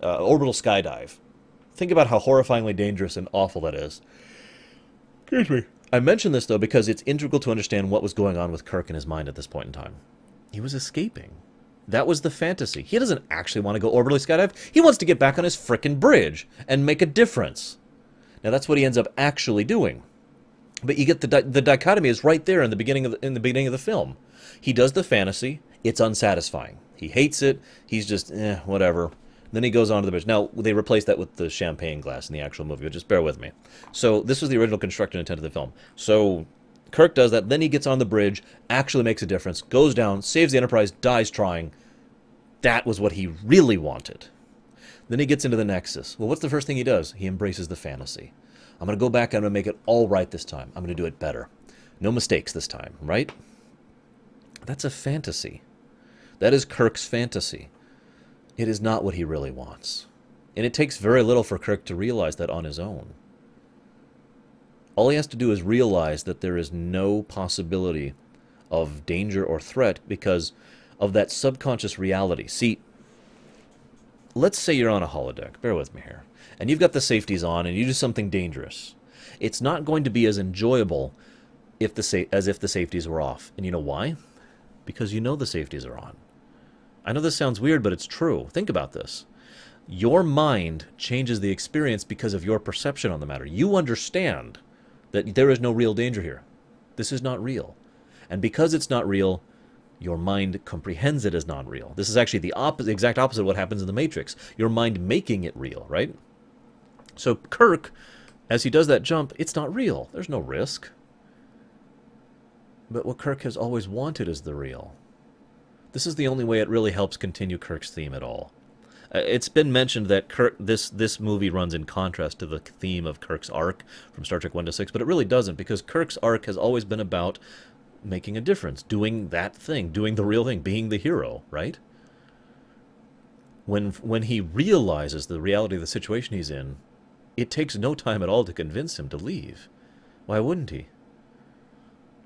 Orbital skydive. Think about how horrifyingly dangerous and awful that is. Excuse me. I mention this, though, because it's integral to understand what was going on with Kirk in his mind at this point in time. He was escaping. That was the fantasy. He doesn't actually want to go orbitally skydive. He wants to get back on his frickin' bridge and make a difference. Now, that's what he ends up actually doing. But you get the dichotomy is right there in the beginning of the film. He does the fantasy. It's unsatisfying. He hates it. He's just, whatever. Then he goes on to the bridge. Now, they replaced that with the champagne glass in the actual movie, but just bear with me. So, this was the original constructed intent of the film. So, Kirk does that, then he gets on the bridge, actually makes a difference, goes down, saves the Enterprise, dies trying. That was what he really wanted. Then he gets into the Nexus. Well, what's the first thing he does? He embraces the fantasy. I'm going to go back and I'm going to make it all right this time. I'm going to do it better. No mistakes this time, right? That's a fantasy. That is Kirk's fantasy. It is not what he really wants. And it takes very little for Kirk to realize that on his own. All he has to do is realize that there is no possibility of danger or threat because of that subconscious reality. See, let's say you're on a holodeck. Bear with me here. And you've got the safeties on and you do something dangerous. It's not going to be as enjoyable as if the safeties were off. And you know why? Because you know the safeties are on. I know this sounds weird, but it's true. Think about this. Your mind changes the experience because of your perception on the matter. You understand that there is no real danger here. This is not real. And because it's not real, your mind comprehends it as not real. This is actually the exact opposite of what happens in the Matrix. Your mind making it real, right? So Kirk, as he does that jump, it's not real. There's no risk. But what Kirk has always wanted is the real. This is the only way it really helps continue Kirk's theme at all. It's been mentioned that this movie runs in contrast to the theme of Kirk's arc from Star Trek 1 to 6, but it really doesn't, because Kirk's arc has always been about making a difference, doing that thing, doing the real thing, being the hero, right? When he realizes the reality of the situation he's in, it takes no time at all to convince him to leave. Why wouldn't he?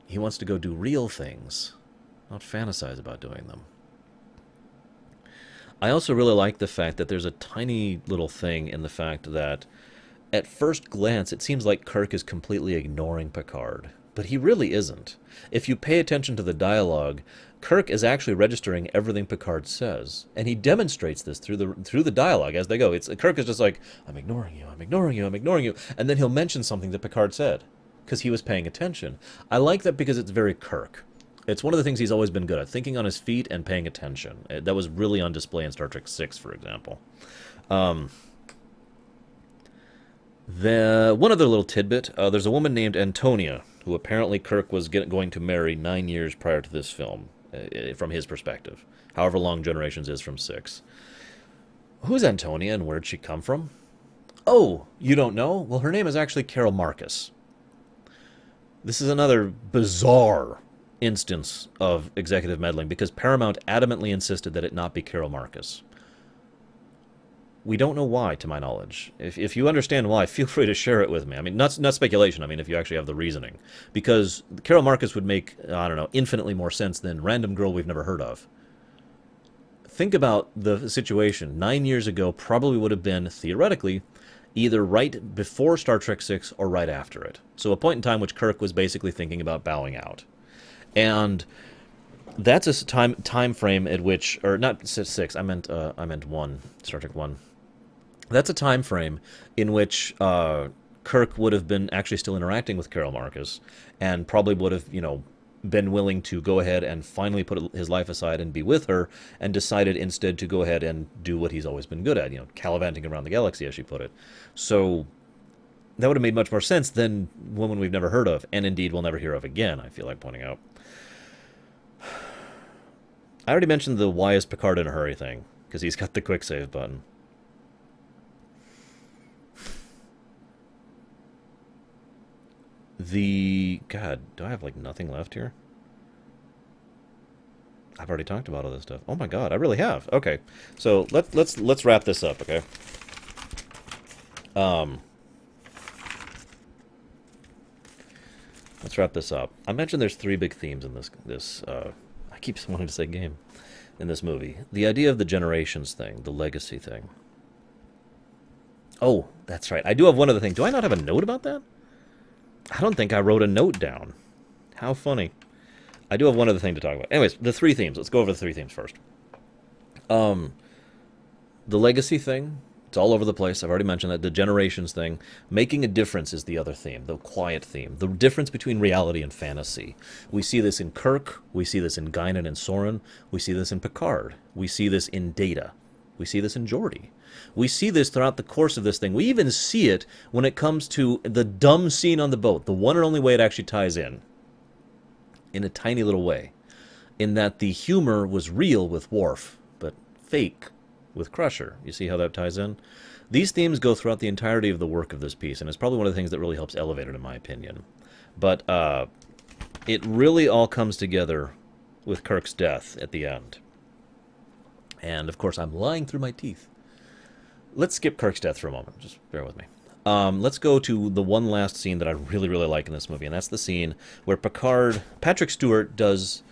He wants to go do real things, not fantasize about doing them. I also really like the fact that there's a tiny little thing in the fact that at first glance it seems like Kirk is completely ignoring Picard, but he really isn't. If you pay attention to the dialogue, Kirk is actually registering everything Picard says, and he demonstrates this through the dialogue as they go. Kirk is just like, I'm ignoring you, I'm ignoring you, I'm ignoring you, and then he'll mention something that Picard said because he was paying attention. I like that because it's very Kirk. It's one of the things he's always been good at, thinking on his feet and paying attention. That was really on display in Star Trek 6, for example. One other little tidbit, there's a woman named Antonia, who apparently Kirk was going to marry 9 years prior to this film, from his perspective. However long Generations is from 6. Who's Antonia and where'd she come from? Oh, you don't know? Well, her name is actually Carol Marcus. This is another bizarre instance of executive meddling because Paramount adamantly insisted that it not be Carol Marcus. We don't know why, to my knowledge. If you understand why, feel free to share it with me. I mean, not speculation. I mean, if you actually have the reasoning. Because Carol Marcus would make, I don't know, infinitely more sense than random girl we've never heard of. Think about the situation. 9 years ago probably would have been, theoretically, either right before Star Trek 6 or right after it. So a point in time which Kirk was basically thinking about bowing out. And that's a time frame at which, or not 6, I meant 1, Star Trek 1. That's a time frame in which Kirk would have been actually still interacting with Carol Marcus, and probably would have, been willing to go ahead and finally put his life aside and be with her, and decided instead to go ahead and do what he's always been good at, gallivanting around the galaxy, as she put it. So that would have made much more sense than woman we've never heard of, and indeed will never hear of again, I feel like pointing out. I already mentioned the why is Picard in a hurry thing, because he's got the quick save button. God, do I have like nothing left here? I've already talked about all this stuff. Oh my god, I really have. Okay, so let's wrap this up, okay? Let's wrap this up. I mentioned there's 3 big themes in this I keep wanting to say game, in this movie. The idea of the generations thing, the legacy thing. Oh, that's right. I do have one other thing. Do I not have a note about that? I don't think I wrote a note down. How funny. I do have one other thing to talk about. Anyways, the 3 themes. Let's go over the 3 themes first. The legacy thing. It's all over the place. I've already mentioned that. The generations thing. Making a difference is the other theme. The quiet theme. The difference between reality and fantasy. We see this in Kirk. We see this in Guinan and Soren. We see this in Picard. We see this in Data. We see this in Geordi. We see this throughout the course of this thing. We even see it when it comes to the dumb scene on the boat. The one and only way it actually ties in a tiny little way. In that the humor was real with Worf, but fake with Crusher. You see how that ties in? These themes go throughout the entirety of the work of this piece, and it's probably one of the things that really helps elevate it, in my opinion. But it really all comes together with Kirk's death at the end. And, of course, I'm lying through my teeth. Let's skip Kirk's death for a moment. Just bear with me. Let's go to the one last scene that I really, really like in this movie, and that's the scene where Patrick Stewart does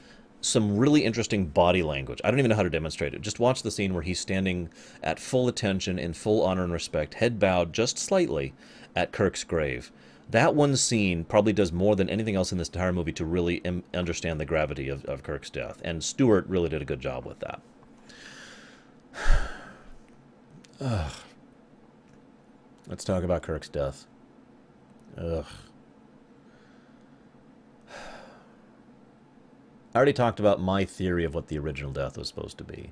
some really interesting body language. I don't even know how to demonstrate it. Just watch the scene where he's standing at full attention, in full honor and respect, head bowed just slightly at Kirk's grave. That one scene probably does more than anything else in this entire movie to really understand the gravity of Kirk's death, and Stewart really did a good job with that. Ugh. Let's talk about Kirk's death. Ugh. I already talked about my theory of what the original death was supposed to be.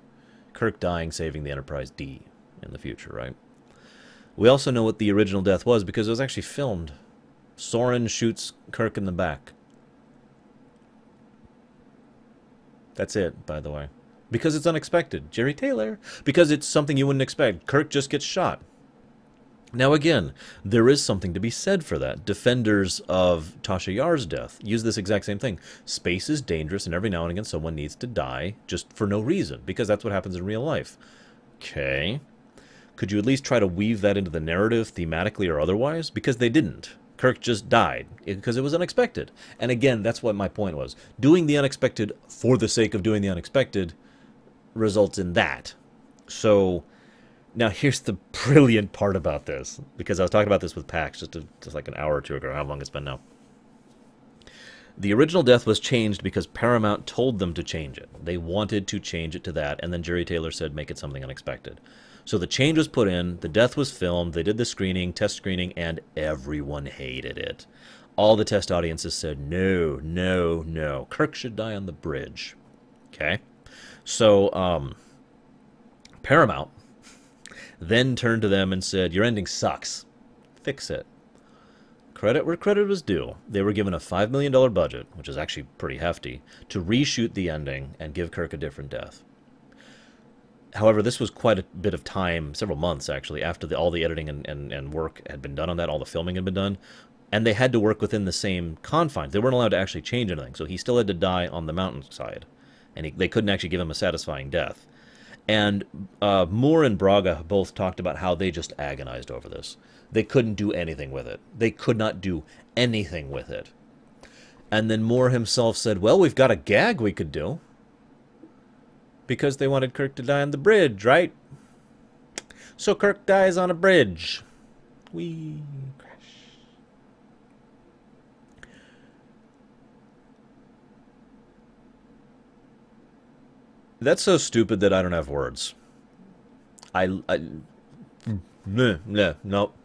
Kirk dying, saving the Enterprise D in the future, right? We also know what the original death was because it was actually filmed. Soren shoots Kirk in the back. That's it, by the way. Because it's unexpected. Jerry Taylor. Because it's something you wouldn't expect. Kirk just gets shot. Now again, there is something to be said for that. Defenders of Tasha Yar's death use this exact same thing. Space is dangerous, and every now and again someone needs to die just for no reason, because that's what happens in real life. Okay. Could you at least try to weave that into the narrative, thematically or otherwise? Because they didn't. Kirk just died, because it was unexpected. And again, that's what my point was. Doing the unexpected for the sake of doing the unexpected results in that. So... now, here's the brilliant part about this, because I was talking about this with Pax just like an hour or two ago, how long it's been now. The original death was changed because Paramount told them to change it. They wanted to change it to that, and then Jerry Taylor said, make it something unexpected. So the change was put in, the death was filmed, they did the screening, test screening, and everyone hated it. All the test audiences said, no, no, no, Kirk should die on the bridge. Okay? So, Paramount then turned to them and said, your ending sucks. Fix it. Credit where credit was due. They were given a $5 million budget, which is actually pretty hefty, to reshoot the ending and give Kirk a different death. However, this was quite a bit of time, several months actually, after all the editing and work had been done on that, all the filming had been done, and they had to work within the same confines. They weren't allowed to actually change anything, so he still had to die on the mountainside, and they couldn't actually give him a satisfying death. And Moore and Braga both talked about how they just agonized over this. They couldn't do anything with it. They could not do anything with it. And then Moore himself said, well, we've got a gag we could do. Because they wanted Kirk to die on the bridge, right? So Kirk dies on a bridge. Whee! Crash. That's so stupid that I don't have words. No,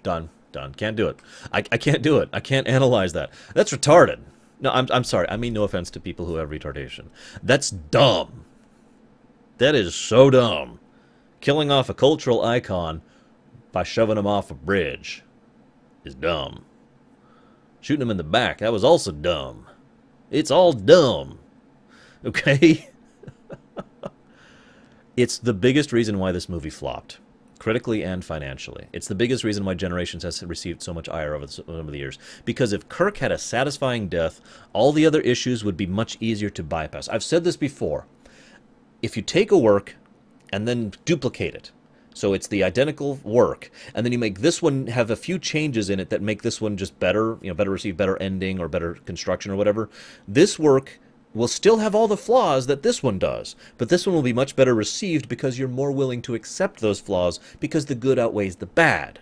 done. Can't do it. I can't do it. I can't analyze that. That's retarded. No, I'm sorry. I mean no offense to people who have retardation. That's dumb. That is so dumb. Killing off a cultural icon by shoving him off a bridge is dumb. Shooting him in the back, that was also dumb. It's all dumb. Okay? It's the biggest reason why this movie flopped, critically and financially. It's the biggest reason why Generations has received so much ire over the years. Because if Kirk had a satisfying death, all the other issues would be much easier to bypass. I've said this before. If you take a work and then duplicate it, so it's the identical work, and then you make this one have a few changes in it that make this one just better, better receive better ending or better construction or whatever, this work will still have all the flaws that this one does, but this one will be much better received because you're more willing to accept those flaws because the good outweighs the bad.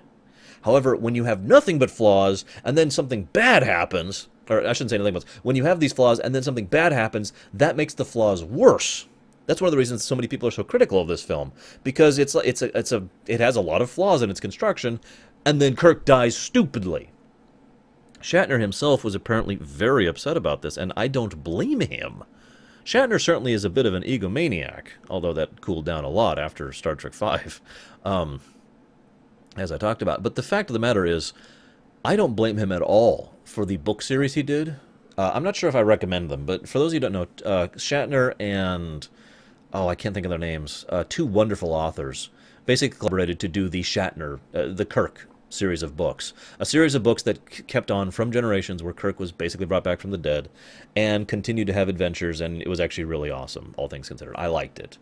However, when you have nothing but flaws and then something bad happens, or I shouldn't say anything else, when you have these flaws and then something bad happens, that makes the flaws worse. That's one of the reasons so many people are so critical of this film, because it has a lot of flaws in its construction, and then Kirk dies stupidly. Shatner himself was apparently very upset about this, and I don't blame him. Shatner certainly is a bit of an egomaniac, although that cooled down a lot after Star Trek V, as I talked about. But the fact of the matter is, I don't blame him at all for the book series he did. I'm not sure if I recommend them, but for those of you who don't know, Shatner and... oh, I can't think of their names. Two wonderful authors basically collaborated to do the Shatner, the Kirk series of books. A series of books that kept on from Generations, where Kirk was basically brought back from the dead and continued to have adventures, and it was actually really awesome, all things considered. I liked it.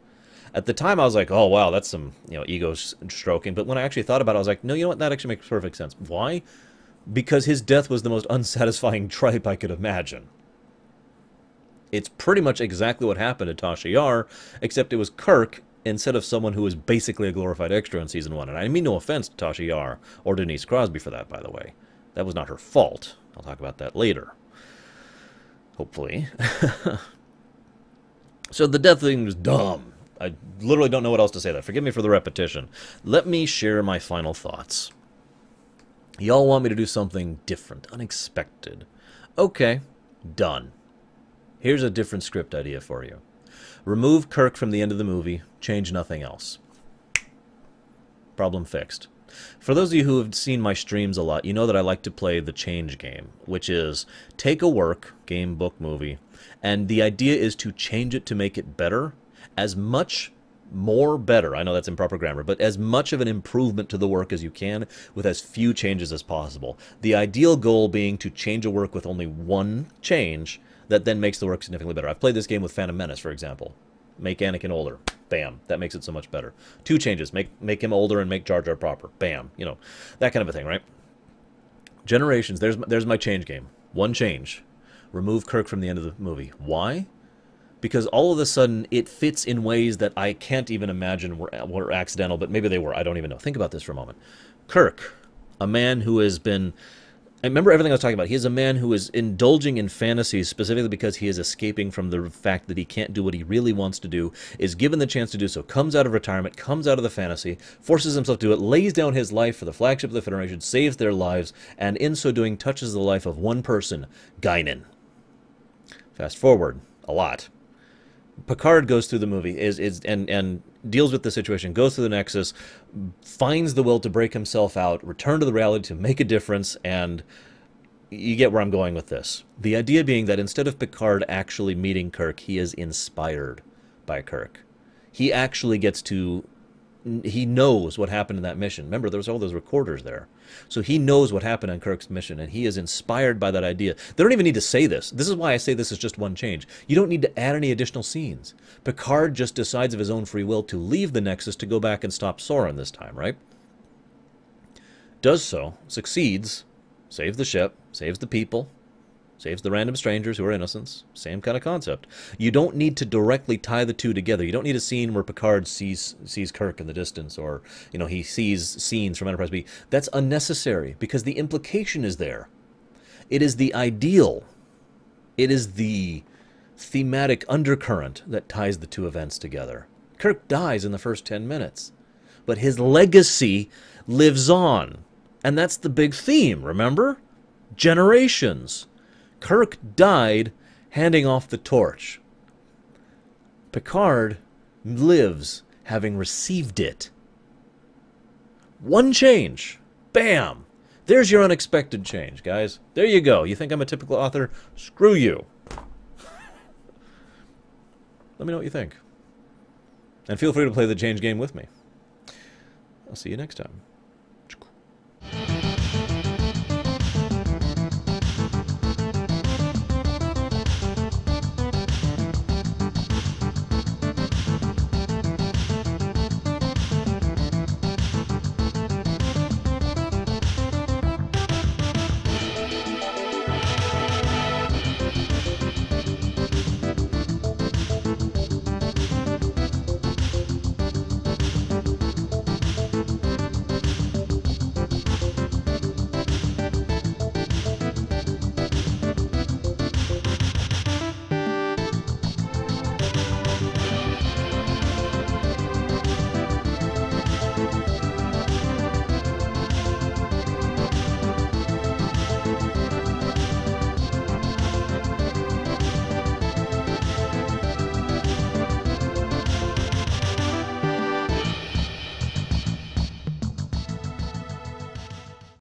At the time, I was like, oh, wow, that's some ego stroking. But when I actually thought about it, I was like, no, you know what? That actually makes perfect sense. Why? Because his death was the most unsatisfying tripe I could imagine. It's pretty much exactly what happened to Tasha Yar, except it was Kirk instead of someone who was basically a glorified extra in Season 1. And I mean no offense to Tasha Yar, or Denise Crosby for that, by the way. That was not her fault. I'll talk about that later. Hopefully. So the death thing was dumb. I literally don't know what else to say there. Forgive me for the repetition. Let me share my final thoughts. Y'all want me to do something different, unexpected. Okay, done. Here's a different script idea for you. Remove Kirk from the end of the movie, change nothing else. Problem fixed. For those of you who have seen my streams a lot, you know that I like to play the change game, which is take a work, game, book, movie, and the idea is to change it to make it better, as much more better, I know that's improper grammar, but as much of an improvement to the work as you can with as few changes as possible. The ideal goal being to change a work with only one change that then makes the work significantly better. I've played this game with Phantom Menace, for example. Make Anakin older. Bam. That makes it so much better. 2 changes. Make him older and make Jar Jar proper. Bam. You know, that kind of a thing, right? Generations. There's my change game. One change. Remove Kirk from the end of the movie. Why? Because all of a sudden it fits in ways that I can't even imagine were accidental, but maybe they were. I don't even know. Think about this for a moment. Kirk, a man who has been... I remember everything I was talking about. He is a man who is indulging in fantasies specifically because he is escaping from the fact that he can't do what he really wants to do, is given the chance to do so, comes out of retirement, comes out of the fantasy, forces himself to do it, lays down his life for the flagship of the Federation, saves their lives, and in so doing touches the life of one person, Guinan. Fast forward a lot. Picard goes through the movie and deals with the situation, goes through the Nexus, finds the will to break himself out, return to the reality to make a difference, and you get where I'm going with this. The idea being that instead of Picard actually meeting Kirk, he is inspired by Kirk. He actually gets to... He knows what happened in that mission. Remember, there was all those recorders there. So he knows what happened on Kirk's mission, and he is inspired by that idea. They don't even need to say this. This is why I say this is just one change. You don't need to add any additional scenes. Picard just decides of his own free will to leave the Nexus to go back and stop Soren this time, right? Does so, succeeds, saves the ship, saves the people, saves the random strangers who are innocents. Same kind of concept. You don't need to directly tie the two together. You don't need a scene where Picard sees Kirk in the distance, or, you know, he sees scenes from Enterprise B. That's unnecessary because the implication is there. It is the ideal. It is the thematic undercurrent that ties the two events together. Kirk dies in the first 10 minutes, but his legacy lives on. And that's the big theme, remember? Generations. Kirk died handing off the torch. Picard lives having received it. One change. Bam! There's your unexpected change, guys. There you go. You think I'm a typical author? Screw you. Let me know what you think. And feel free to play the change game with me. I'll see you next time.